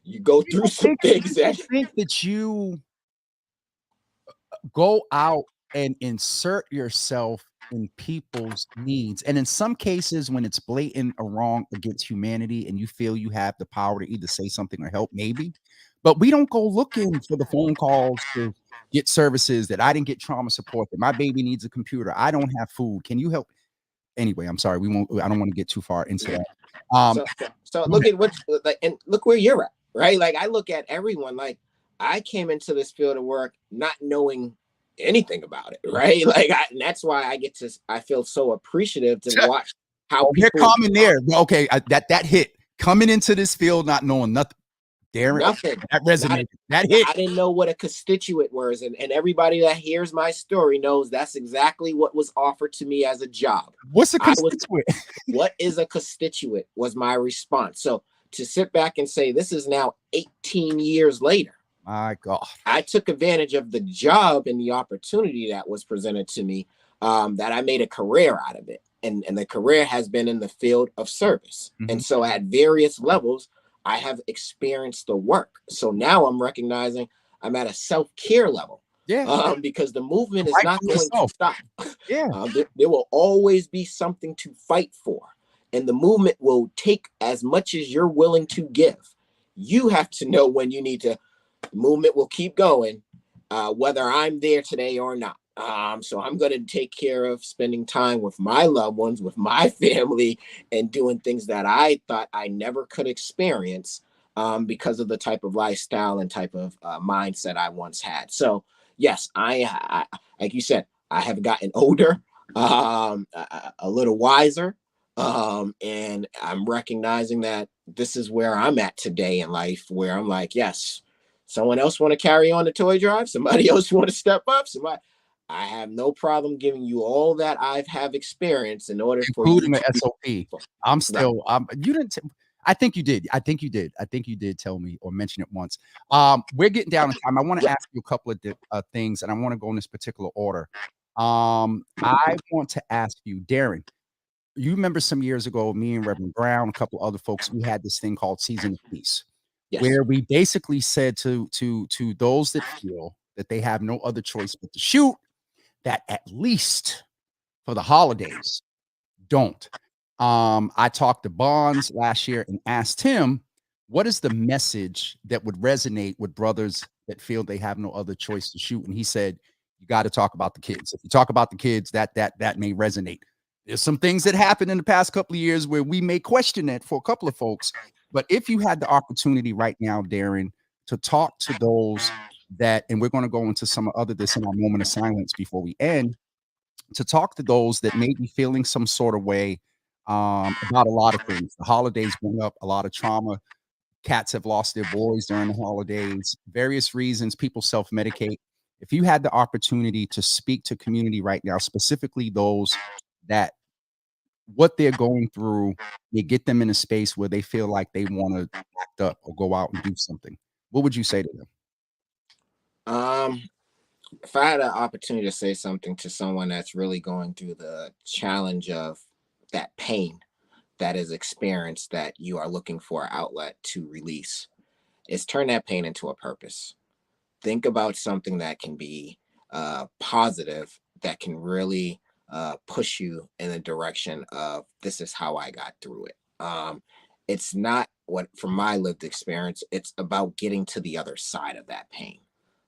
you go through some things that I think that you go out and insert yourself in people's needs. And in some cases, when it's blatant or wrong against humanity and you feel you have the power to either say something or help, maybe. But we don't go looking for the phone calls to get services that I didn't get trauma support, that my baby needs a computer. I don't have food. Can you help? Anyway, I'm sorry. I don't want to get too far into that. So look at and look where you're at, right? Like I look at everyone, like I came into this field of work not knowing anything about it, right? And that's why I feel so appreciative to watch how they're people coming there. Okay, that hit coming into this field, not knowing nothing. Darrin, nothing. that resonated. That hit. I didn't know what a constituent was, and everybody that hears my story knows that's exactly what was offered to me as a job. What's a constituent? What is a constituent was my response. So to sit back and say this is now 18 years later, My God, I took advantage of the job and the opportunity that was presented to me, that I made a career out of it. And the career has been in the field of service. Mhm. And so at various levels, I have experienced the work. So now I'm recognizing I'm at a self-care level. Yeah. Because the movement is Right not from going to yourself. stop. Yeah. There will always be something to fight for. And the movement will take as much as you're willing to give. You have to know when you need to. The movement will keep going, whether I'm there today or not. So I'm going to take care of spending time with my loved ones, with my family, and doing things that I thought I never could experience, because of the type of lifestyle and type of mindset I once had. So yes, I like you said, I have gotten older, a little wiser, and I'm recognizing that this is where I'm at today in life, where I'm like, yes, someone else want to carry on the toy drive, somebody else want to step up, I have no problem giving you all that I have experienced in order for you Including the to SOP. right. You didn't. I think you did. I think you did tell me or mention it once. We're getting down to time. I want to ask you a couple of things, and I want to go in this particular order. I want to ask you, Darrin. You remember some years ago, me and Reverend Brown, a couple other folks, we had this thing called Season of Peace, Yes. where we basically said to those that feel that they have no other choice but to shoot, that at least for the holidays, don't. I talked to Bonds last year and asked him, what is the message that would resonate with brothers that feel they have no other choice to shoot? And he said, you got to talk about the kids. If you talk about the kids, that may resonate. There's some things that happened in the past couple of years where we may question it for a couple of folks. But if you had the opportunity right now, Darrin, to talk to those that, and we're going to go into some other this in our moment of silence before we end, to talk to those that may be feeling some sort of way, about a lot of things. The holidays bring up a lot of trauma. Cats have lost their boys during the holidays, various reasons, people self-medicate. If you had the opportunity to speak to community right now, specifically those that what they're going through, you get them in a space where they feel like they want to act up or go out and do something, what would you say to them? Um, if I had an opportunity to say something to someone that's really going through the challenge of that pain that is experienced that you are looking for an outlet to release, is turn that pain into a purpose. Think about something that can be positive, that can really push you in the direction of this is how I got through it. It's not what, from my lived experience, it's about getting to the other side of that pain.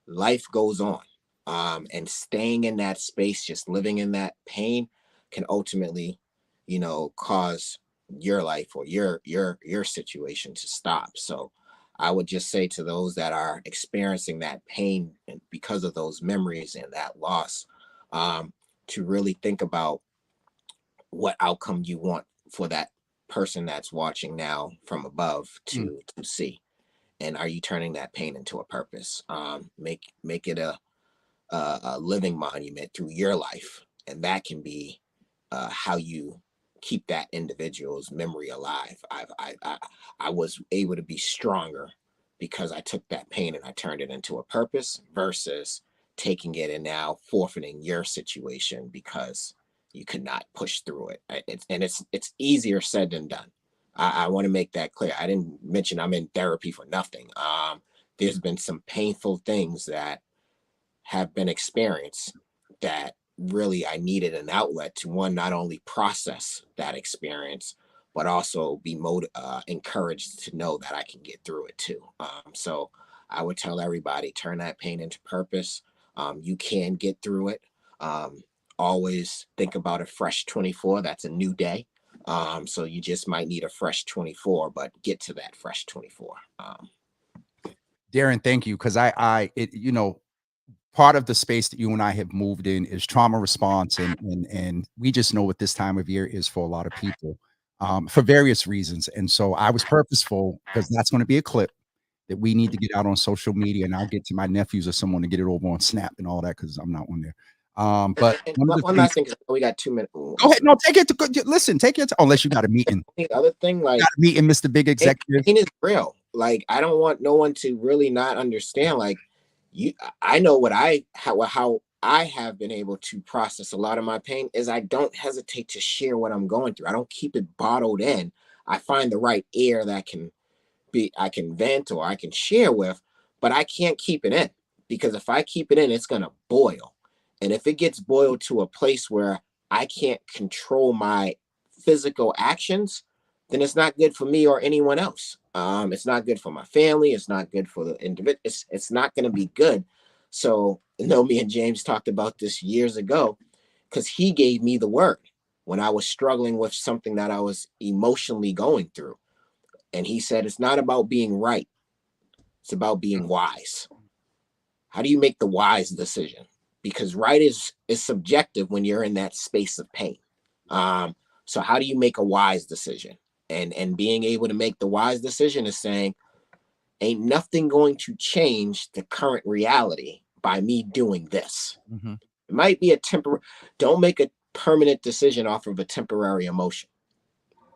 Life goes on. And staying in that space, just living in that pain, can ultimately, cause your life or your situation to stop. So I would just say to those that are experiencing that pain and because of those memories and that loss, to really think about what outcome you want for that person that's watching now from above Mm, to see. And are you turning that pain into a purpose? Make it a living monument through your life, and that can be how you keep that individual's memory alive. I was able to be stronger because I took that pain and I turned it into a purpose versus taking it and now forfeiting your situation because you could not push through it. It's easier said than done. I want to make that clear. I didn't mention I'm in therapy for nothing. There's been some painful things that have been experienced that really I needed an outlet to, one, not only process that experience, but also be encouraged to know that I can get through it too. So I would tell everybody, turn that pain into purpose. You can get through it. Um, Always think about a fresh 24. That's a new day. So you just might need a fresh 24, but get to that fresh 24. Darrin, thank you. Because part of the space that you and I have moved in is trauma response, and we just know what this time of year is for a lot of people, for various reasons. And so I was purposeful because that's going to be a clip that we need to get out on social media, and I'll get to my nephews or someone to get it over on Snap and all that because I'm not on there. But And one of the one things, last thing, 'cause we got 2 minutes. go ahead. No, take it to listen. Take it to, unless you got a meeting. The other thing, Got like, a meeting, Mr. Big Executive. pain is real. Like, I don't want no one to really not understand. Like, I know what how I have been able to process a lot of my pain is I don't hesitate to share what I'm going through. I don't keep it bottled in. I find the right air that I can vent or I can share with, but I can't keep it in, because if I keep it in, it's gonna boil. And if it gets boiled to a place where I can't control my physical actions, then it's not good for me or anyone else. It's not good for my family. It's not good for the individual. It's not going to be good. So, me and James talked about this years ago, because he gave me the word when I was struggling with something that I was emotionally going through. And he said, it's not about being right. It's about being wise. How do you make the wise decision? Because right is subjective when you're in that space of pain. So how do you make a wise decision? And being able to make the wise decision is saying, ain't nothing going to change the current reality by me doing this. Mm-hmm. It might be a temporary, don't make a permanent decision off of a temporary emotion.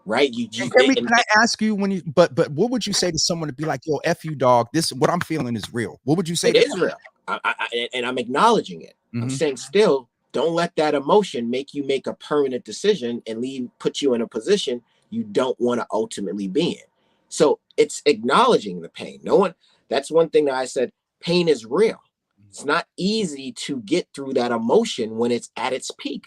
Right? Can I ask you but what would you say to someone to be like, yo, F you, dog? This, what I'm feeling is real. What would you say? It is real. And I'm acknowledging it. Mm-hmm. I'm saying still, don't let that emotion make you make a permanent decision and put you in a position you don't want to ultimately be in. So it's acknowledging the pain. That's one thing that I said, pain is real. It's not easy to get through that emotion when it's at its peak.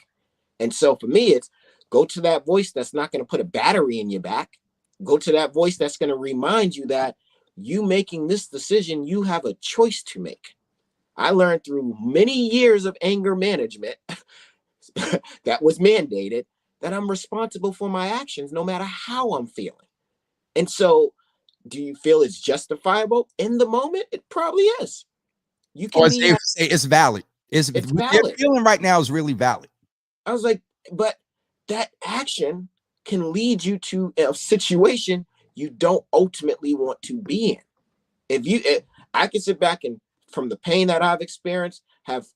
And so for me, it's go to that voice that's not going to put a battery in your back. Go to that voice that's going to remind you that you making this decision, you have a choice to make. I learned through many years of anger management that was mandated that I'm responsible for my actions no matter how I'm feeling. And so, do you feel it's justifiable in the moment? It probably is. You can say it's valid. It's valid. What they're feeling right now is really valid. I was like, but that action can lead you to a situation you don't ultimately want to be in. I can sit back and, from the pain that I've experienced, have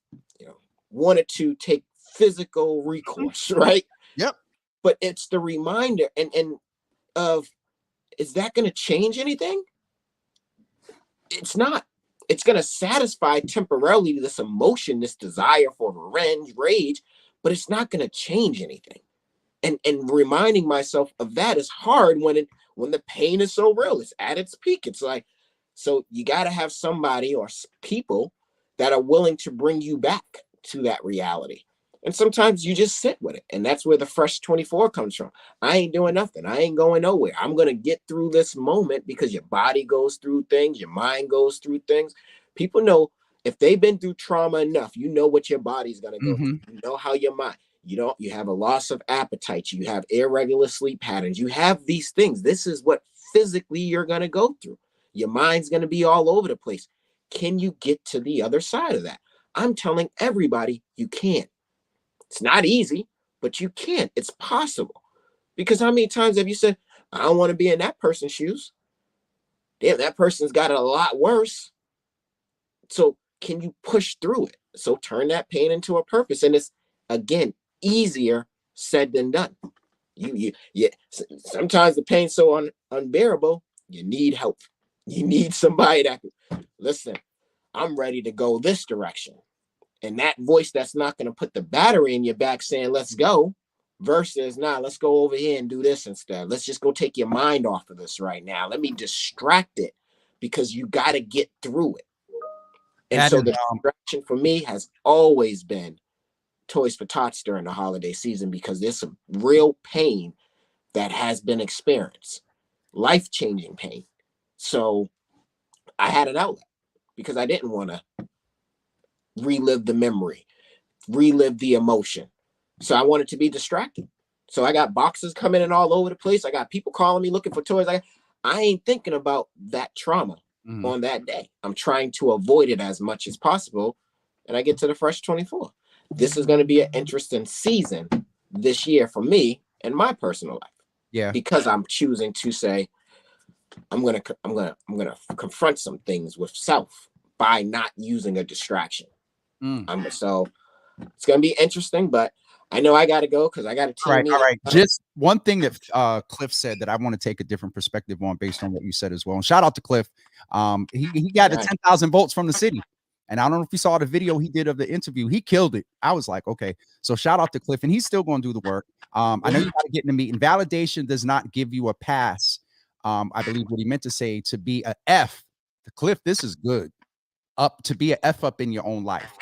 wanted to take physical recourse, right? Yep. But it's the reminder and of, is that going to change anything? It's not. It's going to satisfy temporarily this emotion, this desire for revenge, rage, but it's not going to change anything. And reminding myself of that is hard when the pain is so real. It's at its peak. It's like, so you got to have somebody or people that are willing to bring you back to that reality. And sometimes you just sit with it. And that's where the Fresh 24 comes from. I ain't doing nothing. I ain't going nowhere. I'm going to get through this moment, because your body goes through things. Your mind goes through things. People know, if they've been through trauma enough, you know what your body's going to go through. You know how your mind, you have a loss of appetite. You have irregular sleep patterns. You have these things. This is what physically you're going to go through. Your mind's going to be all over the place. Can you get to the other side of that? I'm telling everybody you can. It's not easy, but you can. It's possible. Because how many times have you said, I don't want to be in that person's shoes? Damn, that person's got it a lot worse. So can you push through it? So turn that pain into a purpose. And it's, again, easier said than done. Sometimes the pain's so unbearable, you need help. You need somebody that, listen, I'm ready to go this direction. And that voice that's not going to put the battery in your back saying, let's go, versus, nah, let's go over here and do this instead. Let's just go take your mind off of this right now. Let me distract it, because you got to get through it. And so the distraction for me has always been Toys for Tots during the holiday season, because there's some real pain that has been experienced, life-changing pain. So I had an outlet, because I didn't want to relive the memory, relive the emotion. So I wanted to be distracted. So I got boxes coming in all over the place. I got people calling me looking for toys. I ain't thinking about that trauma on that day. I'm trying to avoid it as much as possible. and I get to the Fresh 24. This is going to be an interesting season this year for me in my personal life. Yeah. Because I'm choosing to say, I'm gonna confront some things with self by not using a distraction. So it's gonna be interesting, but I know I gotta go because I got a team meeting. All right. Just one thing that Cliff said that I want to take a different perspective on based on what you said as well. And shout out to Cliff. He got the 10,000 votes from the city. And I don't know if you saw the video he did of the interview. He killed it. I was like, okay. So shout out to Cliff, and he's still going to do the work. I know you got to get in the meeting. Validation does not give you a pass. I believe what he meant to say, to be a F. The Cliff, this is good. Up to be a F up in your own life.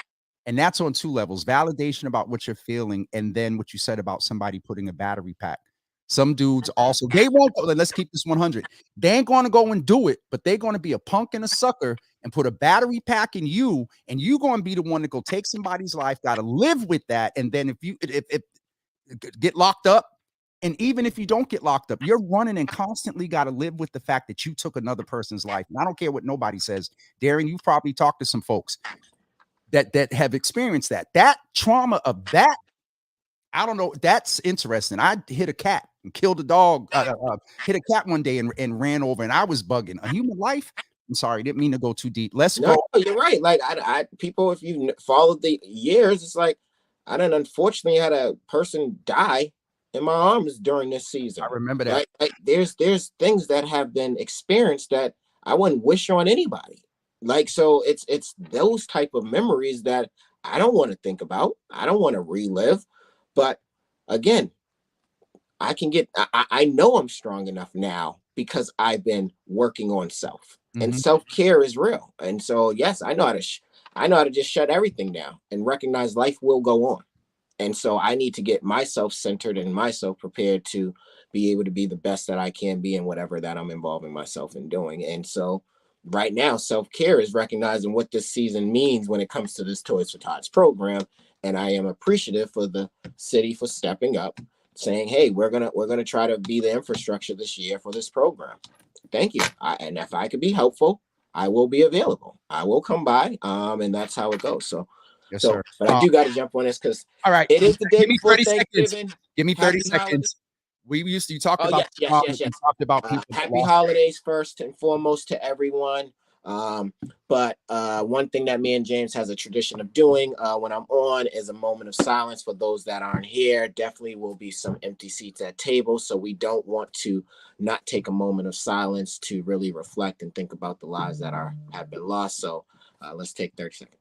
And that's on two levels: validation about what you're feeling, and then what you said about somebody putting a battery pack. Some dudes also, they won't go, let's keep this 100. They ain't going to go and do it, but they're going to be a punk and a sucker and put a battery pack in you, and you going to be the one to go take somebody's life, got to live with that. And then if get locked up, and even if you don't get locked up, you're running and constantly got to live with the fact that you took another person's life. And I don't care what nobody says. Darrin, you've probably talked to some folks that have experienced that trauma of that. I don't know. That's interesting. I hit a cat and killed a dog, hit a cat one day and ran over, and I was bugging a human life. I'm sorry, didn't mean to go too deep. Let's go. You're right. Like I people, if you followed the years, it's like I done unfortunately had a person die in my arms during this season. I remember that. Like there's things that have been experienced that I wouldn't wish on anybody. Like, so it's those type of memories that I don't want to think about. I don't want to relive. But again, I know I'm strong enough now because I've been working on self, and self-care is real. And so, yes, I know how to just shut everything down and recognize life will go on. And so I need to get myself centered and myself prepared to be able to be the best that I can be in whatever that I'm involving myself in doing. And so right now, self-care is recognizing what this season means when it comes to this Toys for Tots program. And I am appreciative for the city for stepping up, saying, hey, we're gonna try to be the infrastructure this year for this program. Thank you. And if I could be helpful, I will be available. I will come by. And that's how it goes. So, yes, sir. But I do got to jump on this because all right, it is the day before 30 Thanksgiving. Seconds. Give me 30 seconds. You talked about yes. You talked about people. Happy holidays first and foremost to everyone. But one thing that me and James has a tradition of doing when I'm on is a moment of silence for those that aren't here. Definitely will be some empty seats at tables, so we don't want to not take a moment of silence to really reflect and think about the lives that have been lost. So let's take 30 seconds.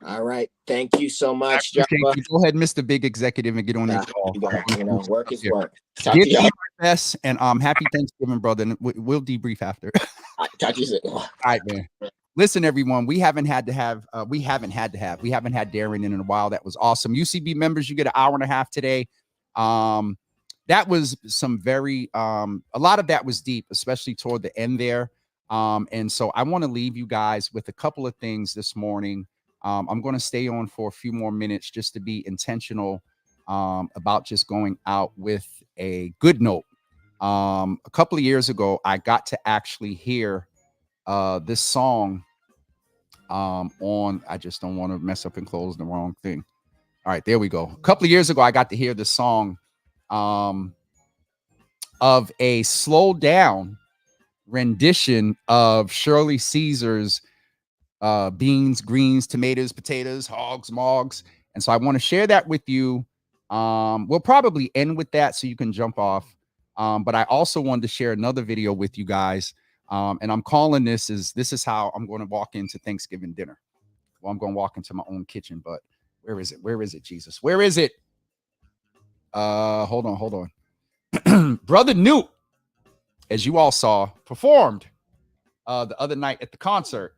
All right. Thank you so much, Java. Go ahead, Mr. Big Executive, and get on your call. Work is work. Give you my best, and happy Thanksgiving, brother. And we'll debrief after. Talk to you soon. All right, man. Listen, everyone, we haven't had Darrin in a while. That was awesome. UCB members, you get an hour and a half today. That was some very a lot of that was deep, especially toward the end there. And so I want to leave you guys with a couple of things this morning. I'm going to stay on for a few more minutes just to be intentional about just going out with a good note. A couple of years ago, I got to actually hear this song on, I just don't want to mess up and close the wrong thing. All right, there we go. A couple of years ago, I got to hear this song of a slowed down rendition of Shirley Caesar's beans, greens, tomatoes, potatoes, hogs, mogs. And so I want to share that with you. We'll probably end with that so you can jump off. But I also wanted to share another video with you guys. And I'm calling this is how I'm going to walk into Thanksgiving dinner. Well, I'm going to walk into my own kitchen, but where is it? Where is it, Jesus? Where is it? Hold on. Brother Newt, as you all saw, performed the other night at the concert.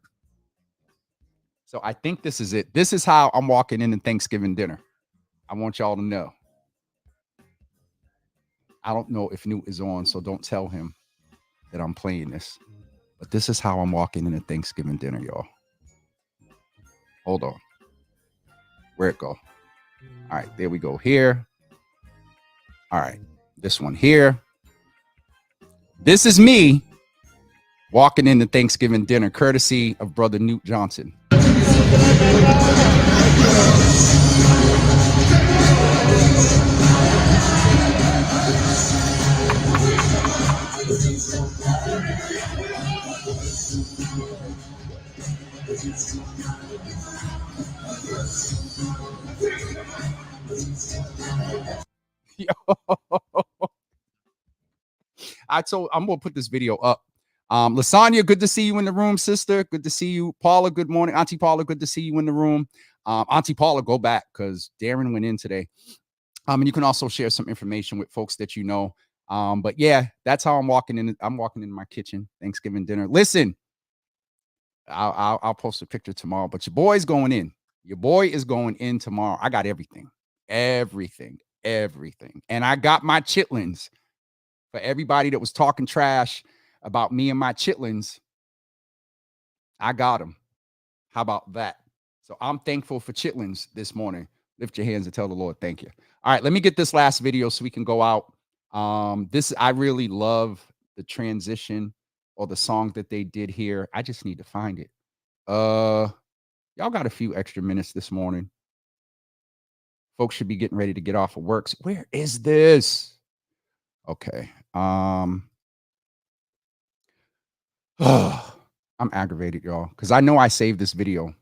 So I think this is it. This is how I'm walking into Thanksgiving dinner. I want y'all to know. I don't know if Newt is on, so don't tell him that I'm playing this. But this is how I'm walking into Thanksgiving dinner, y'all. Hold on. Where'd it go? All right, there we go here. All right, this one here. This is me walking into Thanksgiving dinner, courtesy of Brother Newt Johnson. I'm gonna put this video up. Lasagna, good to see you in the room, sister. Good to see you. Paula, good morning. Auntie Paula, good to see you in the room. Auntie Paula, go back because Darrin went in today. And you can also share some information with folks that you know. But yeah, that's how I'm walking in. I'm walking in my kitchen, Thanksgiving dinner. Listen, I'll post a picture tomorrow, but your boy's going in. Your boy is going in tomorrow. I got everything. And I got my chitlins. For everybody that was talking trash about me and my chitlins, I got them. How about that? So I'm thankful for chitlins this morning. Lift your hands and tell the Lord thank you. All right, let me get this last video so we can go out. I really love the transition or the song that they did here. I just need to find it. Y'all got a few extra minutes this morning. Folks should be getting ready to get off of work. Where is this? Okay. I'm aggravated, y'all, because I know I saved this video.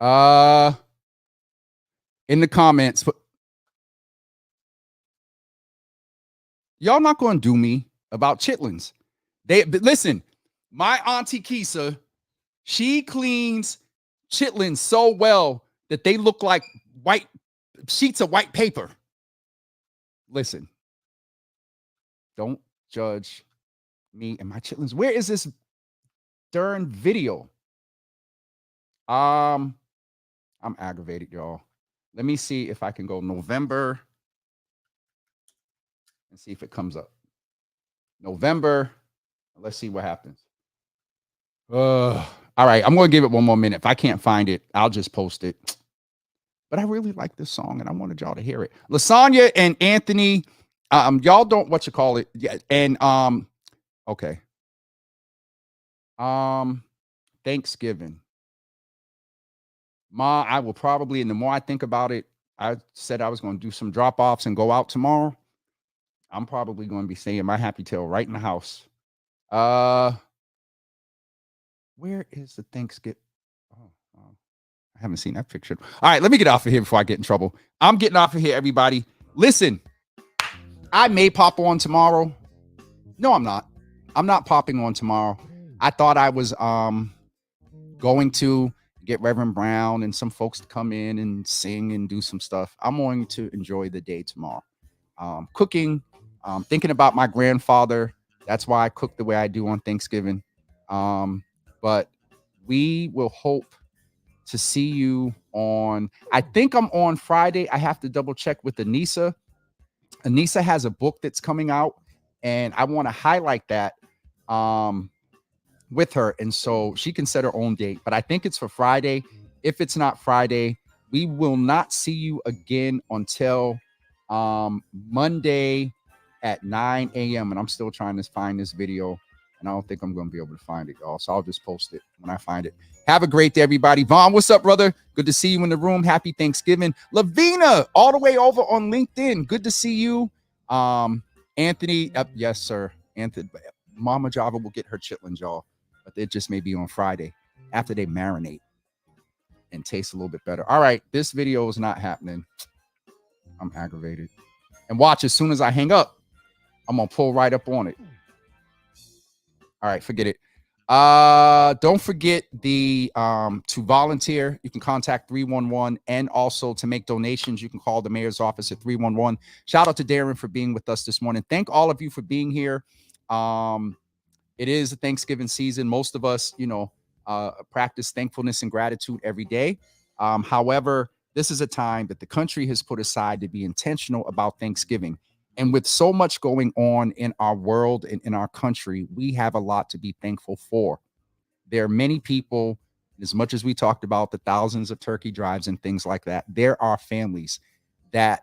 In the comments, y'all not going to do me about chitlins. Listen, my auntie Kisa, she cleans chitlins so well that they look like white sheets of white paper. Listen, don't judge me and my chitlins. Where is this darn video? I'm aggravated, y'all. Let me see if I can go November and see if it comes up. November. Let's see what happens. All right, I'm going to give it one more minute. If I can't find it, I'll just post it. But I really like this song, and I wanted y'all to hear it. Lasagna and Anthony, y'all don't what you call it. Yeah, and okay. Thanksgiving. Ma, I will probably, and the more I think about it, I said I was going to do some drop-offs and go out tomorrow. I'm probably going to be saying my happy tale right in the house. Where is the Thanksgiving? I haven't seen that picture. All right, let me get off of here before I get in trouble. I'm getting off of here, everybody. Listen, I may pop on tomorrow. No, I'm not. I'm not popping on tomorrow. I thought I was going to get Reverend Brown and some folks to come in and sing and do some stuff. I'm going to enjoy the day tomorrow. Cooking, thinking about my grandfather. That's why I cook the way I do on Thanksgiving. But we will hope to see you on, I think I'm on Friday. I have to double check with Anissa. Anissa has a book that's coming out, and I want to highlight that with her. And so she can set her own date, but I think it's for Friday. If it's not Friday, we will not see you again until Monday at 9 a.m. And I'm still trying to find this video, and I don't think I'm going to be able to find it, y'all. So I'll just post it when I find it. Have a great day, everybody. Vaughn, what's up, brother? Good to see you in the room. Happy Thanksgiving. Lavina, all the way over on LinkedIn. Good to see you. Anthony, yes, sir. Anthony, Mama Java will get her chitlins, y'all, but it just may be on Friday after they marinate and taste a little bit better. All right, this video is not happening. I'm aggravated. And watch, as soon as I hang up, I'm going to pull right up on it. All right, forget it. Don't forget to volunteer. You can contact 311, and also to make donations, you can call the mayor's office at 311. Shout out to Darrin for being with us this morning. Thank all of you for being here. It is a Thanksgiving season. Most of us, practice thankfulness and gratitude every day. However, this is a time that the country has put aside to be intentional about Thanksgiving. And with so much going on in our world and in our country, we have a lot to be thankful for. There are many people As much as we talked about the thousands of turkey drives and things like that, there are families that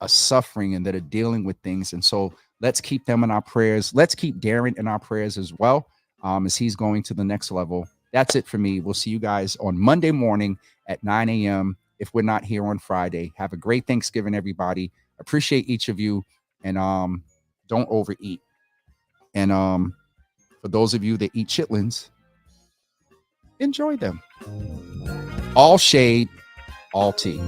are suffering and that are dealing with things. And so let's keep them in our prayers. Let's keep Darrin in our prayers as well, as he's going to the next level. That's it for me. We'll see you guys on Monday morning at 9 a.m. if we're not here on Friday. Have a great Thanksgiving, everybody. Appreciate each of you. And don't overeat. And for those of you that eat chitlins, enjoy them. All shade, all tea.